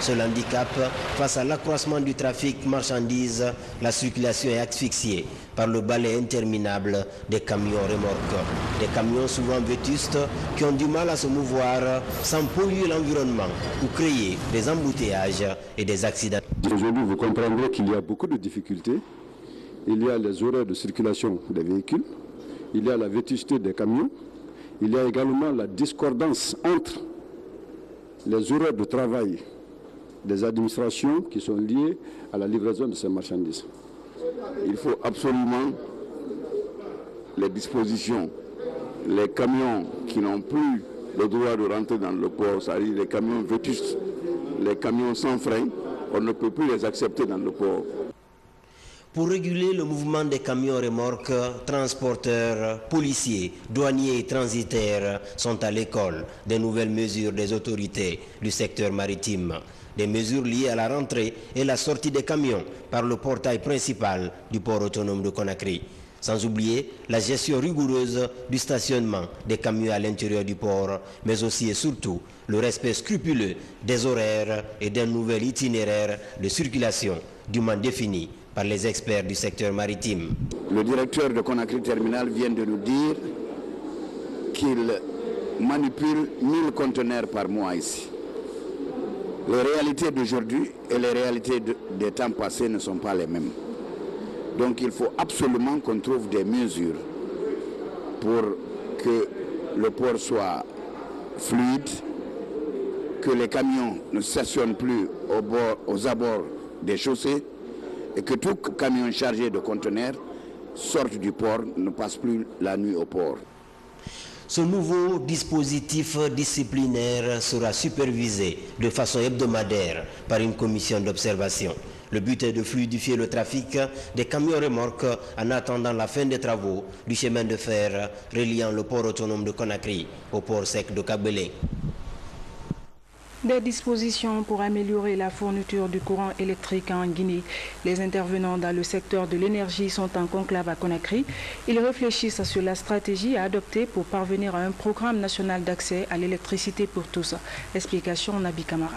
Seul handicap, face à l'accroissement du trafic marchandises, la circulation est asphyxiée par le balai interminable des camions remorques. Des camions souvent vétustes qui ont du mal à se mouvoir sans polluer l'environnement ou créer des embouteillages et des accidents. Aujourd'hui, vous comprendrez qu'il y a beaucoup de difficultés. Il y a les horaires de circulation des véhicules, il y a la vétusté des camions, il y a également la discordance entre les horaires de travail des administrations qui sont liées à la livraison de ces marchandises. Il faut absolument les dispositions, les camions qui n'ont plus le droit de rentrer dans le port, c'est-à-dire les camions vétustes, les camions sans frein, on ne peut plus les accepter dans le port. Pour réguler le mouvement des camions remorques, transporteurs, policiers, douaniers et transitaires sont à l'école des nouvelles mesures des autorités du secteur maritime. Des mesures liées à la rentrée et la sortie des camions par le portail principal du port autonome de Conakry. Sans oublier la gestion rigoureuse du stationnement des camions à l'intérieur du port, mais aussi et surtout le respect scrupuleux des horaires et d'un nouvel itinéraire de circulation dûment défini par les experts du secteur maritime. Le directeur de Conakry Terminal vient de nous dire qu'il manipule 1000 conteneurs par mois ici. Les réalités d'aujourd'hui et les réalités des temps passés ne sont pas les mêmes. Donc il faut absolument qu'on trouve des mesures pour que le port soit fluide, que les camions ne stationnent plus aux abords des chaussées et que tout camion chargé de conteneurs sorte du port, ne passe plus la nuit au port. Ce nouveau dispositif disciplinaire sera supervisé de façon hebdomadaire par une commission d'observation. Le but est de fluidifier le trafic des camions remorques en attendant la fin des travaux du chemin de fer reliant le port autonome de Conakry au port sec de Kabelé. Des dispositions pour améliorer la fourniture du courant électrique en Guinée. Les intervenants dans le secteur de l'énergie sont en conclave à Conakry. Ils réfléchissent sur la stratégie à adopter pour parvenir à un programme national d'accès à l'électricité pour tous. Explication Nabi Kamara.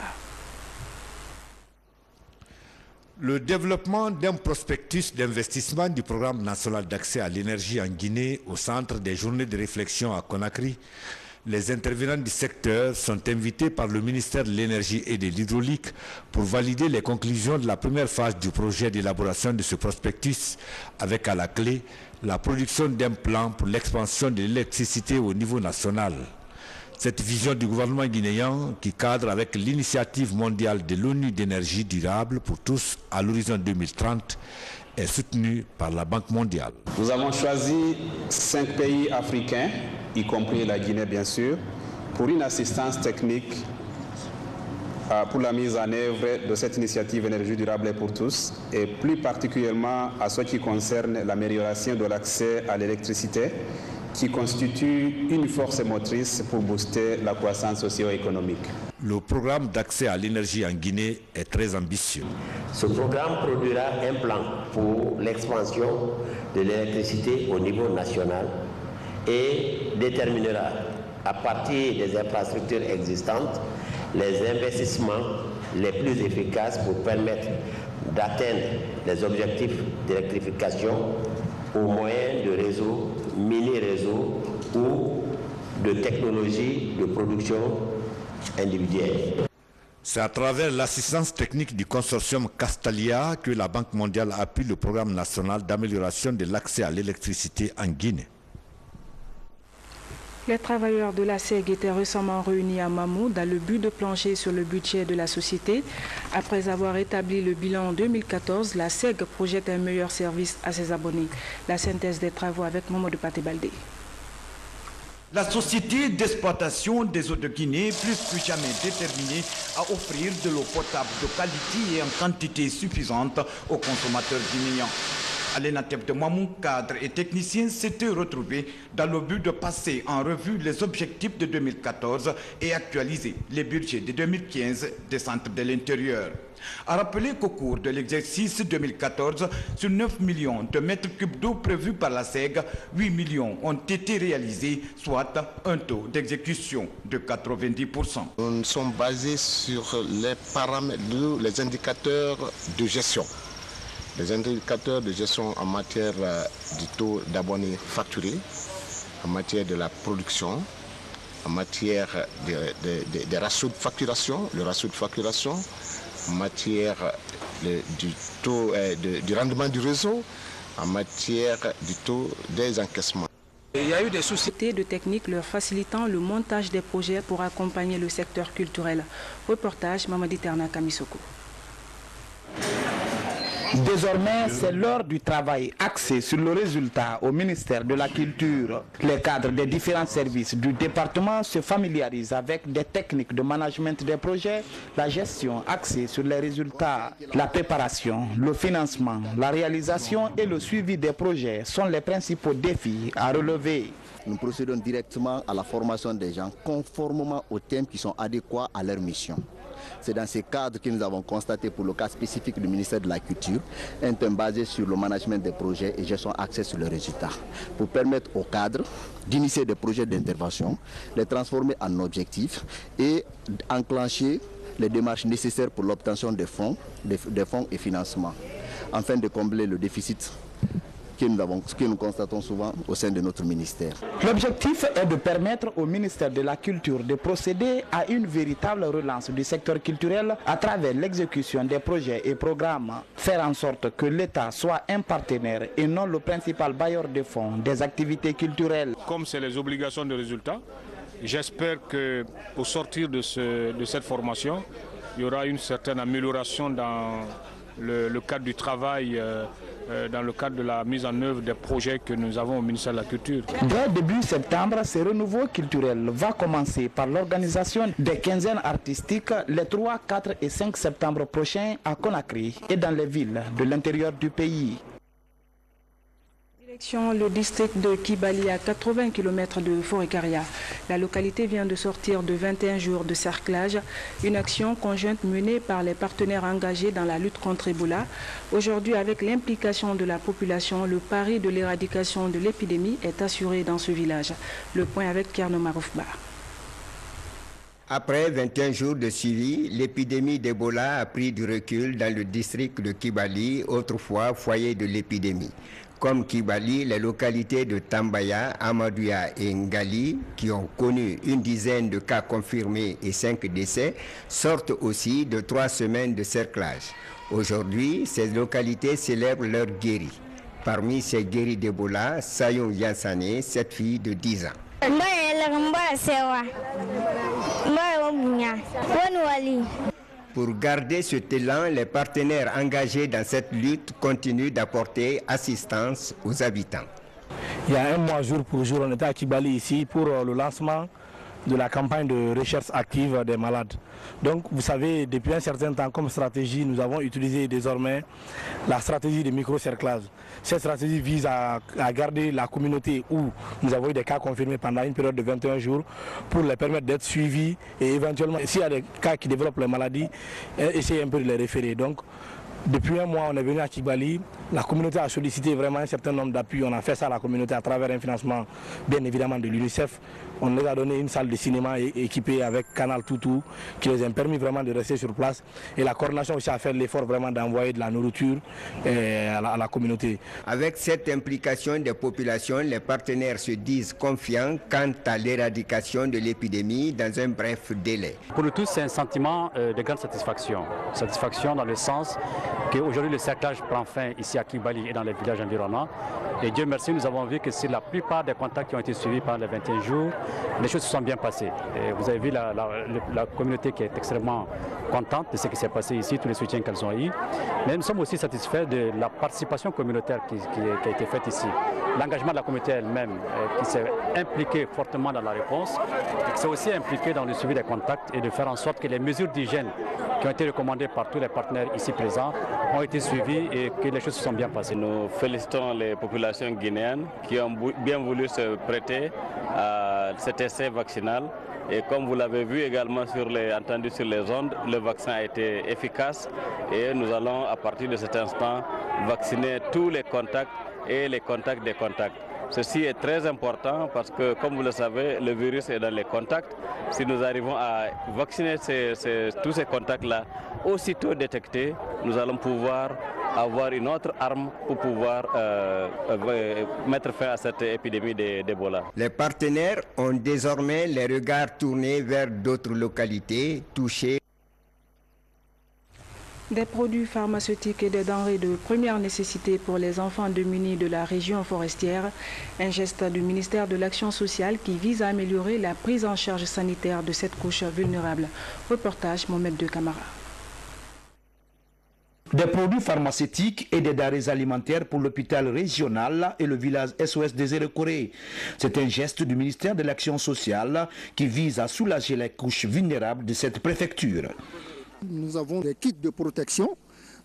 Le développement d'un prospectus d'investissement du programme national d'accès à l'énergie en Guinée au centre des journées de réflexion à Conakry. Les intervenants du secteur sont invités par le ministère de l'Énergie et de l'Hydraulique pour valider les conclusions de la première phase du projet d'élaboration de ce prospectus, avec à la clé la production d'un plan pour l'expansion de l'électricité au niveau national. Cette vision du gouvernement guinéen, qui cadre avec l'initiative mondiale de l'ONU d'énergie durable pour tous à l'horizon 2030, est soutenue par la Banque mondiale. Nous avons choisi 5 pays africains, y compris la Guinée bien sûr, pour une assistance technique pour la mise en œuvre de cette initiative énergie durable pour tous, et plus particulièrement à ce qui concerne l'amélioration de l'accès à l'électricité, qui constitue une force motrice pour booster la croissance socio-économique. Le programme d'accès à l'énergie en Guinée est très ambitieux. Ce programme produira un plan pour l'expansion de l'électricité au niveau national et déterminera, à partir des infrastructures existantes, les investissements les plus efficaces pour permettre d'atteindre les objectifs d'électrification au moyen de réseaux, mini-réseaux ou de technologies de production individuelle. C'est à travers l'assistance technique du consortium Castalia que la Banque mondiale appuie le programme national d'amélioration de l'accès à l'électricité en Guinée. Les travailleurs de la SEG étaient récemment réunis à Mamou dans le but de plancher sur le budget de la société. Après avoir établi le bilan en 2014, la SEG projette un meilleur service à ses abonnés. La synthèse des travaux avec Mamadou Patebaldé. La société d'exploitation des eaux de Guinée, plus que jamais déterminée à offrir de l'eau potable de qualité et en quantité suffisante aux consommateurs guinéens. Alénatep de Mamou, cadre et technicien, s'étaient retrouvés dans le but de passer en revue les objectifs de 2014 et actualiser les budgets de 2015 des centres de l'intérieur. A rappeler qu'au cours de l'exercice 2014, sur 9 millions de mètres cubes d'eau prévus par la SEG, 8 millions ont été réalisés, soit un taux d'exécution de 90%. Nous sommes basés sur les paramètres, les indicateurs de gestion. Les indicateurs de gestion en matière du taux d'abonnés facturés, en matière de la production, en matière des ratios de facturation, le ratio de facturation, en matière du rendement du réseau, en matière du taux des encaissements. Il y a eu des sociétés de techniques leur facilitant le montage des projets pour accompagner le secteur culturel. Reportage Mamadi Terna Kamisoko. Désormais, c'est l'heure du travail axé sur le résultat au ministère de la Culture. Les cadres des différents services du département se familiarisent avec des techniques de management des projets, la gestion axée sur les résultats, la préparation, le financement, la réalisation et le suivi des projets sont les principaux défis à relever. Nous procédons directement à la formation des gens conformément aux thèmes qui sont adéquats à leur mission. C'est dans ces cadres que nous avons constaté pour le cas spécifique du ministère de la Culture un thème basé sur le management des projets et gestion axée sur les résultats pour permettre aux cadres d'initier des projets d'intervention, les transformer en objectifs et enclencher les démarches nécessaires pour l'obtention des fonds et financements afin de combler le déficit que nous constatons souvent au sein de notre ministère. L'objectif est de permettre au ministère de la Culture de procéder à une véritable relance du secteur culturel à travers l'exécution des projets et programmes. Faire en sorte que l'État soit un partenaire et non le principal bailleur de fonds des activités culturelles. Comme c'est les obligations de résultat, j'espère qu'au sortir de cette formation, il y aura une certaine amélioration dans le cadre du travail, dans le cadre de la mise en œuvre des projets que nous avons au ministère de la Culture. Dès début septembre, ce renouveau culturel va commencer par l'organisation des quinzaines artistiques les 3, 4 et 5 septembre prochains à Conakry et dans les villes de l'intérieur du pays. Direction le district de Kibali à 80 km de Forêt-Caria. La localité vient de sortir de 21 jours de cerclage, une action conjointe menée par les partenaires engagés dans la lutte contre Ebola. Aujourd'hui, avec l'implication de la population, le pari de l'éradication de l'épidémie est assuré dans ce village. Le point avec Kierno Maroufba. Après 21 jours de suivi, l'épidémie d'Ebola a pris du recul dans le district de Kibali, autrefois foyer de l'épidémie. Comme Kibali, les localités de Tambaya, Amadouya et Ngali, qui ont connu une dizaine de cas confirmés et 5 décès, sortent aussi de 3 semaines de cerclage. Aujourd'hui, ces localités célèbrent leur guéri. Parmi ces guéris d'Ebola, Sayon Yansane, cette fille de 10 ans. Pour garder ce élan, les partenaires engagés dans cette lutte continuent d'apporter assistance aux habitants. Il y a un mois jour pour jour, on était à Kibali ici pour le lancement de la campagne de recherche active des malades. Donc vous savez, depuis un certain temps comme stratégie, nous avons utilisé désormais la stratégie de micro-cerclage. Cette stratégie vise à garder la communauté où nous avons eu des cas confirmés pendant une période de 21 jours pour les permettre d'être suivis et éventuellement, s'il y a des cas qui développent les maladies, essayer un peu de les référer. Donc, depuis un mois, on est venu à Kibali. La communauté a sollicité vraiment un certain nombre d'appuis. On a fait ça à la communauté à travers un financement, bien évidemment, de l'UNICEF. On les a donné une salle de cinéma équipée avec Canal Toutou, qui les a permis vraiment de rester sur place. Et la coordination aussi a fait l'effort vraiment d'envoyer de la nourriture à la communauté. Avec cette implication des populations, les partenaires se disent confiants quant à l'éradication de l'épidémie dans un bref délai. Pour nous tous, c'est un sentiment de grande satisfaction. Satisfaction dans le sens qu'aujourd'hui le cerclage prend fin ici à Kibali et dans les villages environnants. Et Dieu merci, nous avons vu que sur la plupart des contacts qui ont été suivis pendant les 21 jours, les choses se sont bien passées. Et vous avez vu la communauté qui est extrêmement contente de ce qui s'est passé ici, tous les soutiens qu'elles ont eu. Mais nous sommes aussi satisfaits de la participation communautaire qui a été faite ici. L'engagement de la communauté elle-même qui s'est impliquée fortement dans la réponse, et qui s'est aussi impliquée dans le suivi des contacts et de faire en sorte que les mesures d'hygiène qui ont été recommandées par tous les partenaires ici présents ont été suivies et que les choses se sont bien passées. Nous félicitons les populations guinéennes qui ont bien voulu se prêter à cet essai vaccinal. Et comme vous l'avez vu également entendu sur les ondes, le vaccin a été efficace et nous allons à partir de cet instant vacciner tous les contacts et les contacts des contacts. Ceci est très important parce que, comme vous le savez, le virus est dans les contacts. Si nous arrivons à vacciner tous ces contacts-là, aussitôt détectés, nous allons pouvoir avoir une autre arme pour pouvoir mettre fin à cette épidémie d'Ebola. Les partenaires ont désormais les regards tournés vers d'autres localités touchées. Des produits pharmaceutiques et des denrées de première nécessité pour les enfants démunis de la région forestière. Un geste du ministère de l'Action sociale qui vise à améliorer la prise en charge sanitaire de cette couche vulnérable. Reportage Mohamed De Camara. Des produits pharmaceutiques et des denrées alimentaires pour l'hôpital régional et le village SOS Désiré Corée. C'est un geste du ministère de l'Action sociale qui vise à soulager les couches vulnérables de cette préfecture. Nous avons des kits de protection,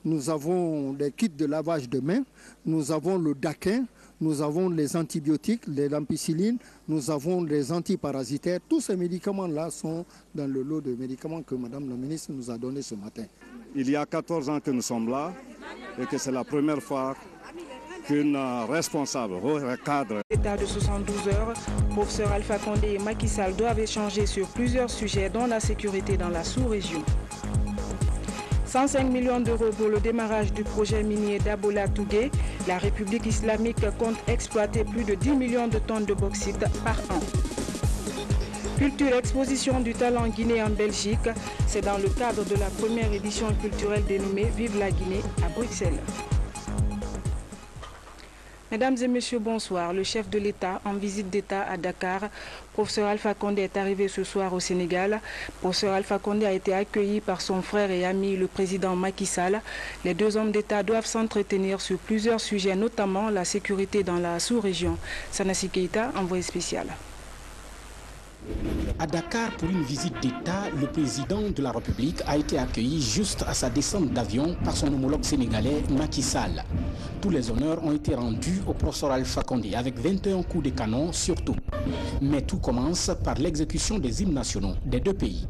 nous avons des kits de lavage de mains, nous avons le daquin, nous avons les antibiotiques, les ampicillines, nous avons les antiparasitaires. Tous ces médicaments-là sont dans le lot de médicaments que Madame la ministre nous a donné ce matin. Il y a 14 ans que nous sommes là et que c'est la première fois qu'une responsable recadre. L'état de 72 heures, professeur Alpha Condé et Macky Sall doivent échanger sur plusieurs sujets dont la sécurité dans la sous-région. 105 millions d'euros pour le démarrage du projet minier d'Abola Tougué. La République islamique compte exploiter plus de 10 millions de tonnes de bauxite par an. Culture exposition du talent guinéen en Belgique. C'est dans le cadre de la première édition culturelle dénommée Vive la Guinée à Bruxelles. Mesdames et messieurs, bonsoir. Le chef de l'État en visite d'État à Dakar, professeur Alpha Condé, est arrivé ce soir au Sénégal. Professeur Alpha Condé a été accueilli par son frère et ami, le président Macky Sall. Les deux hommes d'État doivent s'entretenir sur plusieurs sujets, notamment la sécurité dans la sous-région. Sanassi Keïta, envoyé spécial. À Dakar, pour une visite d'État, le président de la République a été accueilli juste à sa descente d'avion par son homologue sénégalais Macky Sall. Tous les honneurs ont été rendus au professeur Alpha Condé avec 21 coups de canon surtout. Mais tout commence par l'exécution des hymnes nationaux des deux pays.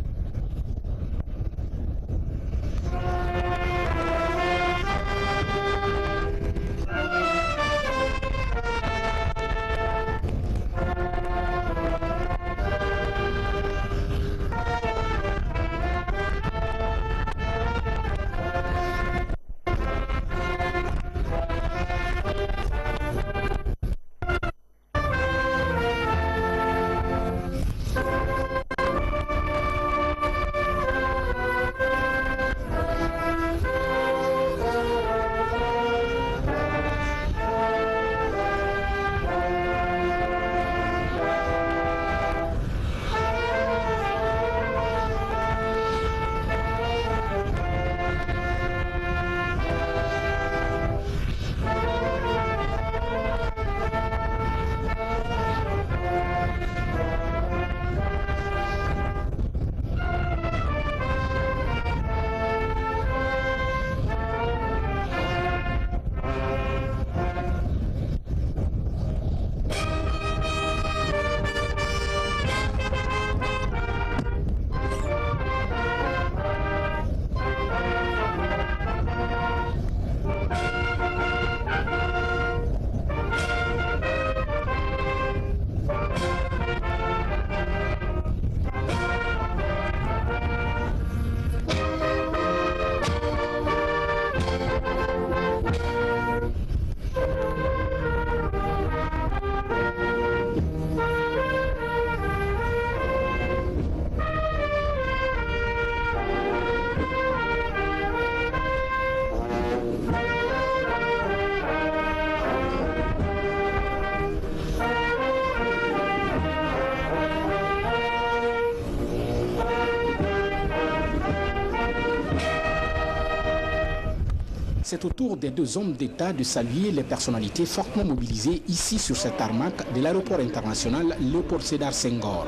C'est au tour des deux hommes d'État de saluer les personnalités fortement mobilisées ici sur cette tarmac de l'aéroport international Léopold Sédar Senghor.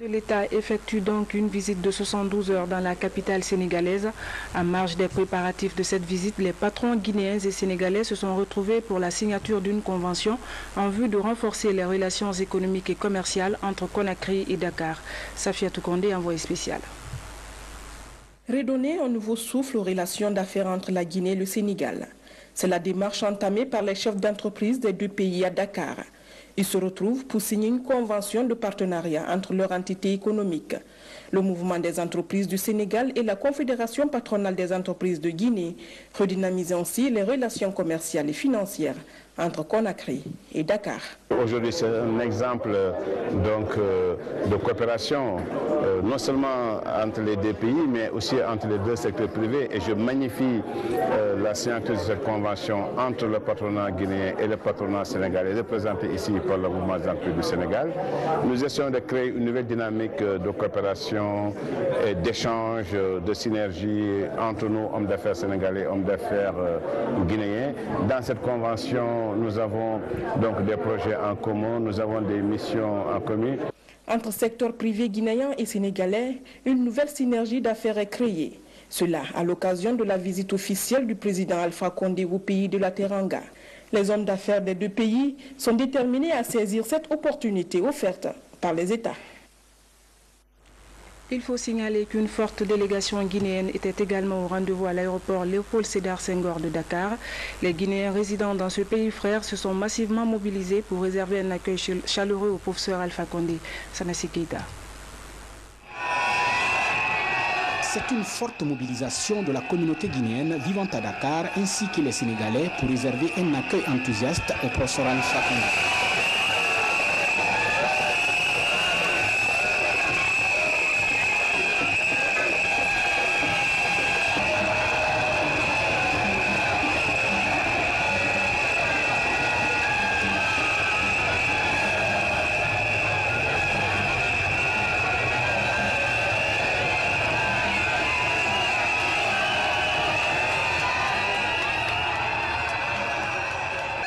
L'État effectue donc une visite de 72 heures dans la capitale sénégalaise. En marge des préparatifs de cette visite, les patrons guinéens et sénégalais se sont retrouvés pour la signature d'une convention en vue de renforcer les relations économiques et commerciales entre Conakry et Dakar. Safiatou Kondé, envoyé spécial. Redonner un nouveau souffle aux relations d'affaires entre la Guinée et le Sénégal. C'est la démarche entamée par les chefs d'entreprise des deux pays à Dakar. Ils se retrouvent pour signer une convention de partenariat entre leurs entités économiques. Le mouvement des entreprises du Sénégal et la Confédération patronale des entreprises de Guinée redynamisent ainsi les relations commerciales et financières entre Conakry et Dakar. Aujourd'hui, c'est un exemple donc, de coopération, non seulement entre les deux pays, mais aussi entre les deux secteurs privés. Et je magnifie la signature de cette convention entre le patronat guinéen et le patronat sénégalais, représenté ici par le mouvement des entreprises du Sénégal. Nous essayons de créer une nouvelle dynamique de coopération, et d'échange, de synergie entre nous, hommes d'affaires sénégalais, hommes d'affaires guinéens. Dans cette convention, nous avons donc des projets en commun, nous avons des missions en commun. Entre secteur privé guinéen et sénégalais, une nouvelle synergie d'affaires est créée. Cela à l'occasion de la visite officielle du président Alpha Condé au pays de la Teranga. Les hommes d'affaires des deux pays sont déterminés à saisir cette opportunité offerte par les États. Il faut signaler qu'une forte délégation guinéenne était également au rendez-vous à l'aéroport Léopold Sédar Senghor de Dakar. Les Guinéens résidant dans ce pays frère se sont massivement mobilisés pour réserver un accueil chaleureux au professeur Alpha Condé. Sanassi Keita. C'est une forte mobilisation de la communauté guinéenne vivant à Dakar ainsi que les Sénégalais pour réserver un accueil enthousiaste au professeur Alpha Condé.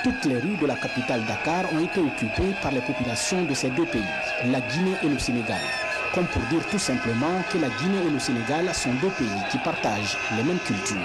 Toutes les rues de la capitale Dakar ont été occupées par les populations de ces deux pays, la Guinée et le Sénégal. Comme pour dire tout simplement que la Guinée et le Sénégal sont deux pays qui partagent les mêmes cultures.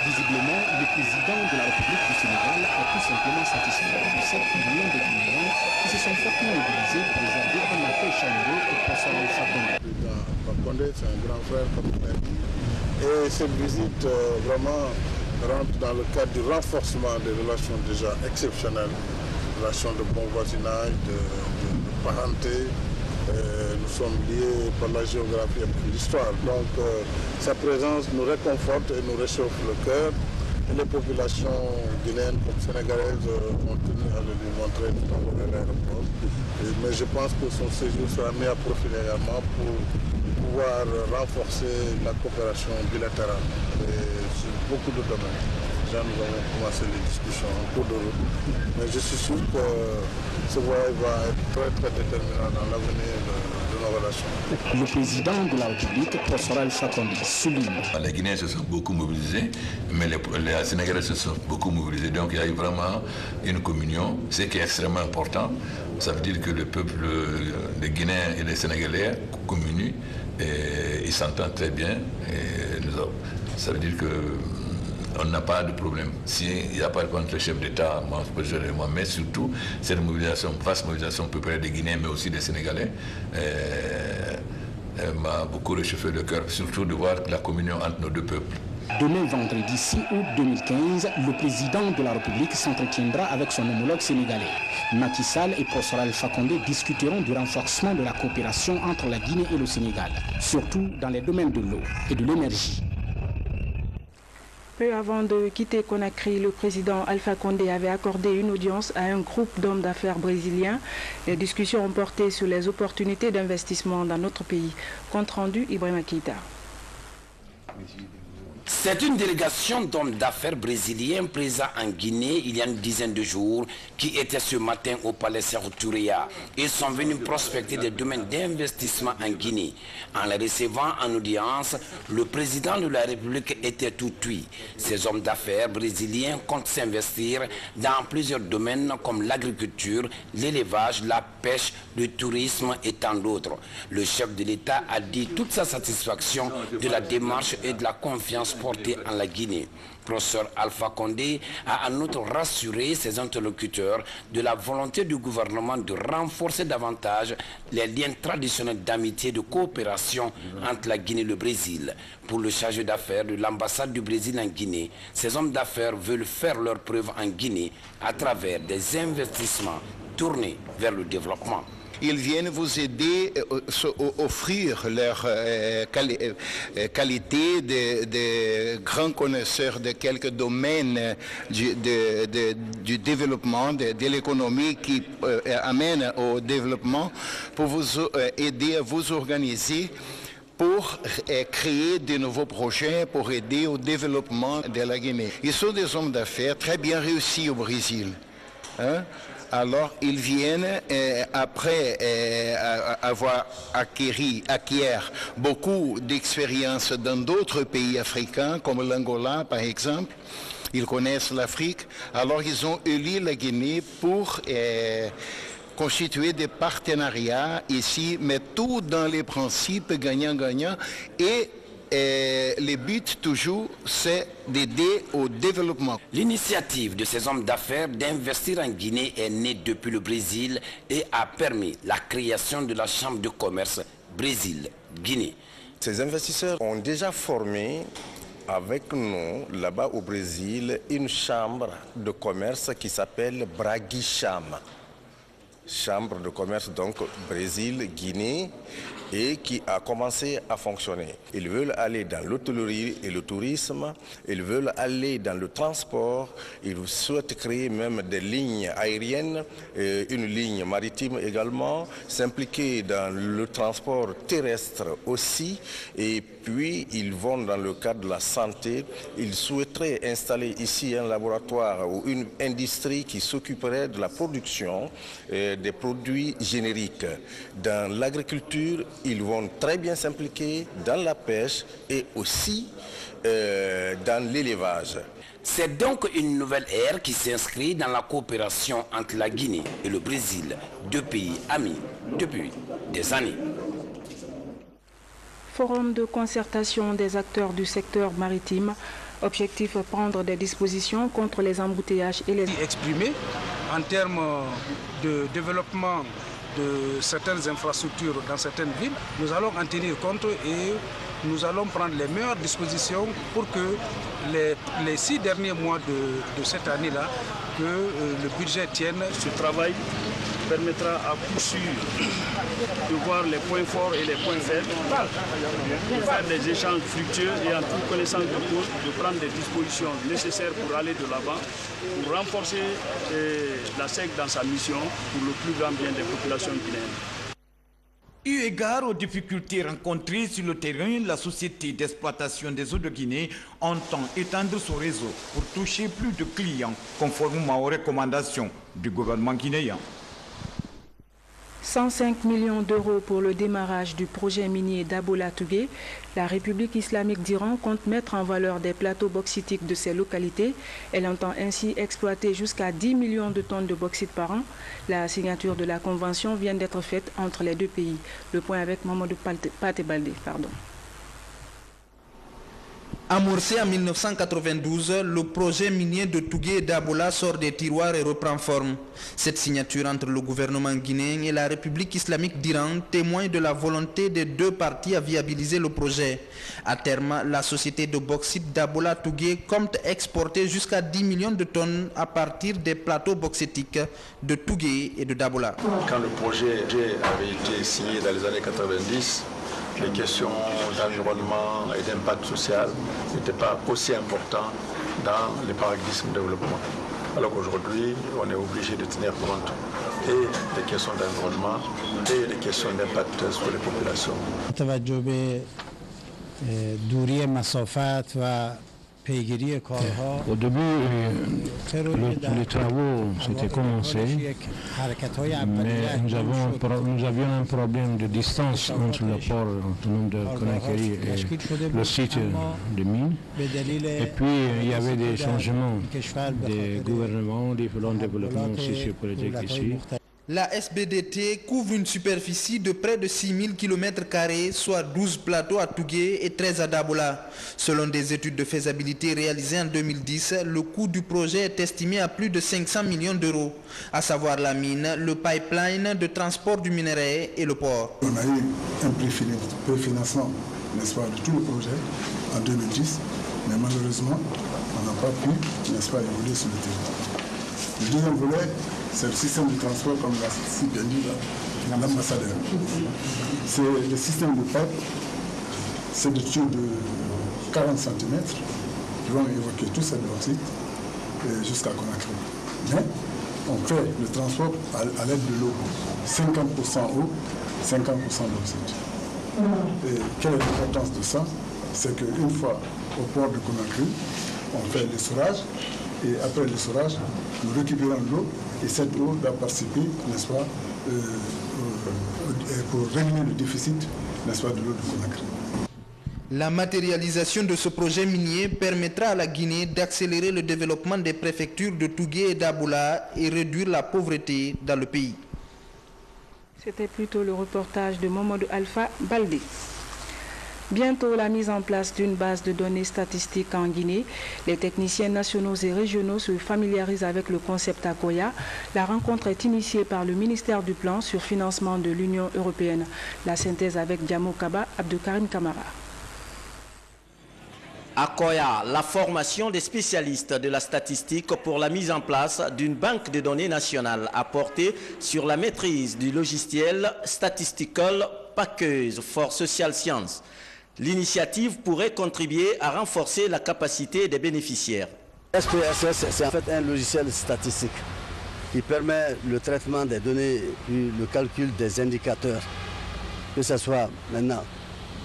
Visiblement, le président de la République du Sénégal est tout simplement satisfait de cette union de Guinéens qui se sont fortement mobilisés pour réserver un accueil chaleureux au professeur Alpha Condé. Le président Alpha Condé, c'est un grand frère, comme il l'a dit. Et cette visite vraiment rentre dans le cadre du renforcement des relations déjà exceptionnelles, relations de bon voisinage, de parenté. Nous sommes liés par la géographie et l'histoire. Donc sa présence nous réconforte et nous réchauffe le cœur. Et les populations guinéennes comme sénégalaises ont tenu à le lui montrer tout à l'aéroport. Mais je pense que son séjour sera mis à profit également pour pouvoir renforcer la coopération bilatérale sur beaucoup de domaines. Déjà, nous avons commencé les discussions en cours de route. Mais je suis sûr que ce voyage va être très déterminant dans l'avenir de nos relations. Le président de la République, professeur Alpha Condé, souligne. Les Guinéens se sont beaucoup mobilisés, mais les Sénégalais se sont beaucoup mobilisés. Donc il y a eu vraiment une communion, ce qui est extrêmement important. Ça veut dire que le peuple, les Guinéens et les Sénégalais communient et ils s'entendent très bien. Et ça veut dire que on n'a pas de problème. S'il n'y a pas contre le chef d'État, moi, mais surtout cette mobilisation, vaste mobilisation populaire des Guinéens, mais aussi des Sénégalais, m'a beaucoup réchauffé le cœur, surtout de voir la communion entre nos deux peuples. Demain, vendredi 6 août 2015, le président de la République s'entretiendra avec son homologue sénégalais. Macky Sall et professeur Alpha Condé discuteront du renforcement de la coopération entre la Guinée et le Sénégal, surtout dans les domaines de l'eau et de l'énergie. Peu avant de quitter Conakry, le président Alpha Condé avait accordé une audience à un groupe d'hommes d'affaires brésiliens. Les discussions ont porté sur les opportunités d'investissement dans notre pays. Compte rendu, Ibrahima Keïta. C'est une délégation d'hommes d'affaires brésiliens présents en Guinée il y a une dizaine de jours qui étaient ce matin au palais Sékou Touré. Ils sont venus prospecter des domaines d'investissement en Guinée. En les recevant en audience, le président de la République était tout oui. Ces hommes d'affaires brésiliens comptent s'investir dans plusieurs domaines comme l'agriculture, l'élevage, la pêche, le tourisme et tant d'autres. Le chef de l'État a dit toute sa satisfaction de la démarche et de la confiance portée en la Guinée. Professeur Alpha Condé a en outre rassuré ses interlocuteurs de la volonté du gouvernement de renforcer davantage les liens traditionnels d'amitié et de coopération entre la Guinée et le Brésil. Pour le chargé d'affaires de l'ambassade du Brésil en Guinée, ces hommes d'affaires veulent faire leur preuve en Guinée à travers des investissements tournés vers le développement. Ils viennent vous aider à offrir leur qualité de grands connaisseurs de quelques domaines du développement, de l'économie qui amène au développement pour vous aider à vous organiser pour créer de nouveaux projets, pour aider au développement de la Guinée. Ils sont des hommes d'affaires très bien réussis au Brésil. Hein? Alors, ils viennent, après avoir acquis beaucoup d'expérience dans d'autres pays africains, comme l'Angola, par exemple. Ils connaissent l'Afrique. Alors, ils ont élu la Guinée pour constituer des partenariats ici, mais tout dans les principes gagnant-gagnant. Et le but toujours, c'est d'aider au développement. L'initiative de ces hommes d'affaires d'investir en Guinée est née depuis le Brésil et a permis la création de la Chambre de commerce Brésil-Guinée. Ces investisseurs ont déjà formé avec nous, là-bas au Brésil, une chambre de commerce qui s'appelle Braguicham. Chambre de commerce donc Brésil-Guinée et qui a commencé à fonctionner. Ils veulent aller dans l'hôtellerie et le tourisme, ils veulent aller dans le transport, ils souhaitent créer même des lignes aériennes, une ligne maritime également, s'impliquer dans le transport terrestre aussi, et puis ils vont dans le cadre de la santé, ils souhaiteraient installer ici un laboratoire ou une industrie qui s'occuperait de la production des produits génériques. Dans l'agriculture, ils vont très bien s'impliquer dans la pêche et aussi dans l'élevage. C'est donc une nouvelle ère qui s'inscrit dans la coopération entre la Guinée et le Brésil, deux pays amis depuis des années. Forum de concertation des acteurs du secteur maritime. Objectif, prendre des dispositions contre les embouteillages et les... Exprimer en termes de développement de certaines infrastructures dans certaines villes, nous allons en tenir compte et nous allons prendre les meilleures dispositions pour que les 6 derniers mois de cette année-là, que le budget tienne. Ce travail permettra à coup sûr de voir les points forts et les points faibles, de faire des échanges fructueux et en toute connaissance de cause, de prendre des dispositions nécessaires pour aller de l'avant, pour renforcer la SEC dans sa mission pour le plus grand bien des populations guinéennes. Eu égard aux difficultés rencontrées sur le terrain, la Société d'exploitation des eaux de Guinée entend étendre son réseau pour toucher plus de clients conformément aux recommandations du gouvernement guinéen. 105 millions d'euros pour le démarrage du projet minier d'Abola-Tougué. La République islamique d'Iran compte mettre en valeur des plateaux bauxitiques de ces localités. Elle entend ainsi exploiter jusqu'à 10 millions de tonnes de bauxite par an. La signature de la convention vient d'être faite entre les deux pays. Le point avec Mamadou Patebaldé. Amorcé en 1992, le projet minier de Tougué et d'Abola sort des tiroirs et reprend forme. Cette signature entre le gouvernement guinéen et la République islamique d'Iran témoigne de la volonté des deux parties à viabiliser le projet. À terme, la société de bauxite d'Abola Tougué compte exporter jusqu'à 10 millions de tonnes à partir des plateaux bauxitiques de Tougué et de Dabola. Quand le projet avait été signé dans les années 90, les questions d'environnement et d'impact social n'étaient pas aussi importants dans les paradigmes de développement. Alors qu'aujourd'hui, on est obligé de tenir compte et des questions d'environnement et des questions d'impact sur les populations. Au début, les travaux s'étaient commencés, mais nous avions un problème de distance entre le port autonome de Conakry et le site de mine. Et puis, il y avait des changements des gouvernements, des plans de développement sociopolitique ici. La SBDT couvre une superficie de près de 6000 km², soit 12 plateaux à Tougué et 13 à Dabola. Selon des études de faisabilité réalisées en 2010, le coût du projet est estimé à plus de 500 millions d'euros, à savoir la mine, le pipeline de transport du minerai et le port. On a eu un préfinancement, n'est-ce pas, de tout le projet en 2010, mais malheureusement, on n'a pas pu, n'est-ce pas, évoluer sur le territoire. Le deuxième volet, c'est le système de transport, comme l'a si bien dit l'ambassadeur. C'est le système de pipe, c'est de tubes de 40 cm qui vont évoquer tout cet bauxite jusqu'à Conakry. Mais on fait le transport à l'aide de l'eau, 50% eau, 50% bauxite. Et quelle est l'importance de ça? C'est qu'une fois au port de Conakry, on fait l'essorage, et après l'essorage, nous récupérons l'eau, et cette eau doit participer, n'est-ce pas, pour régler le déficit, n'est-ce pas, de l'eau de Conakry. La matérialisation de ce projet minier permettra à la Guinée d'accélérer le développement des préfectures de Tougué et d'Aboula et réduire la pauvreté dans le pays. C'était plutôt le reportage de Mamadou Alpha Baldé. Bientôt la mise en place d'une base de données statistiques en Guinée. Les techniciens nationaux et régionaux se familiarisent avec le concept Akoya. La rencontre est initiée par le ministère du Plan sur financement de l'Union européenne. La synthèse avec Diamo Kaba, Abdelkarim Kamara. Akoya, la formation des spécialistes de la statistique pour la mise en place d'une banque de données nationale a porté sur la maîtrise du logiciel Statistical Package for Social Science. L'initiative pourrait contribuer à renforcer la capacité des bénéficiaires. SPSS, c'est en fait un logiciel statistique qui permet le traitement des données et le calcul des indicateurs. Que ce soit maintenant,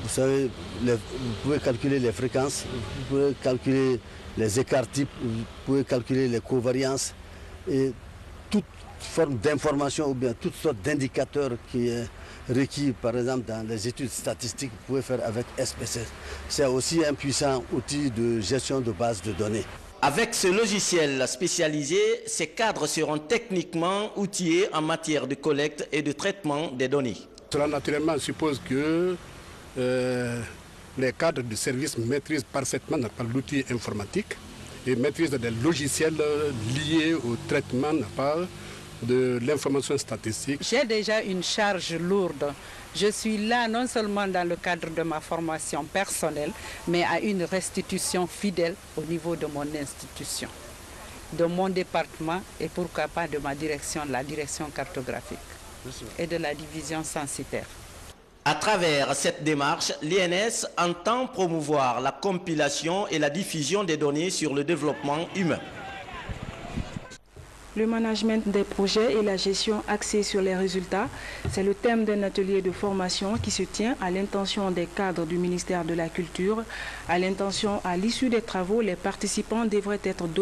vous savez, vous pouvez calculer les fréquences, vous pouvez calculer les écarts types, vous pouvez calculer les covariances et toute forme d'information ou bien toutes sortes d'indicateurs qui est requis, par exemple, dans les études statistiques, vous pouvez faire avec SPSS. C'est aussi un puissant outil de gestion de base de données. Avec ce logiciel spécialisé, ces cadres seront techniquement outillés en matière de collecte et de traitement des données. Cela naturellement suppose que les cadres de service maîtrisent parfaitement l'outil informatique et maîtrisent des logiciels liés au traitement de l'information statistique. J'ai déjà une charge lourde. Je suis là non seulement dans le cadre de ma formation personnelle, mais à une restitution fidèle au niveau de mon institution, de mon département et pourquoi pas de ma direction, la direction cartographique et de la division censitaire. À travers cette démarche, l'INS entend promouvoir la compilation et la diffusion des données sur le développement humain. Le management des projets et la gestion axée sur les résultats, c'est le thème d'un atelier de formation qui se tient à l'intention des cadres du ministère de la Culture. À l'issue des travaux, les participants devraient être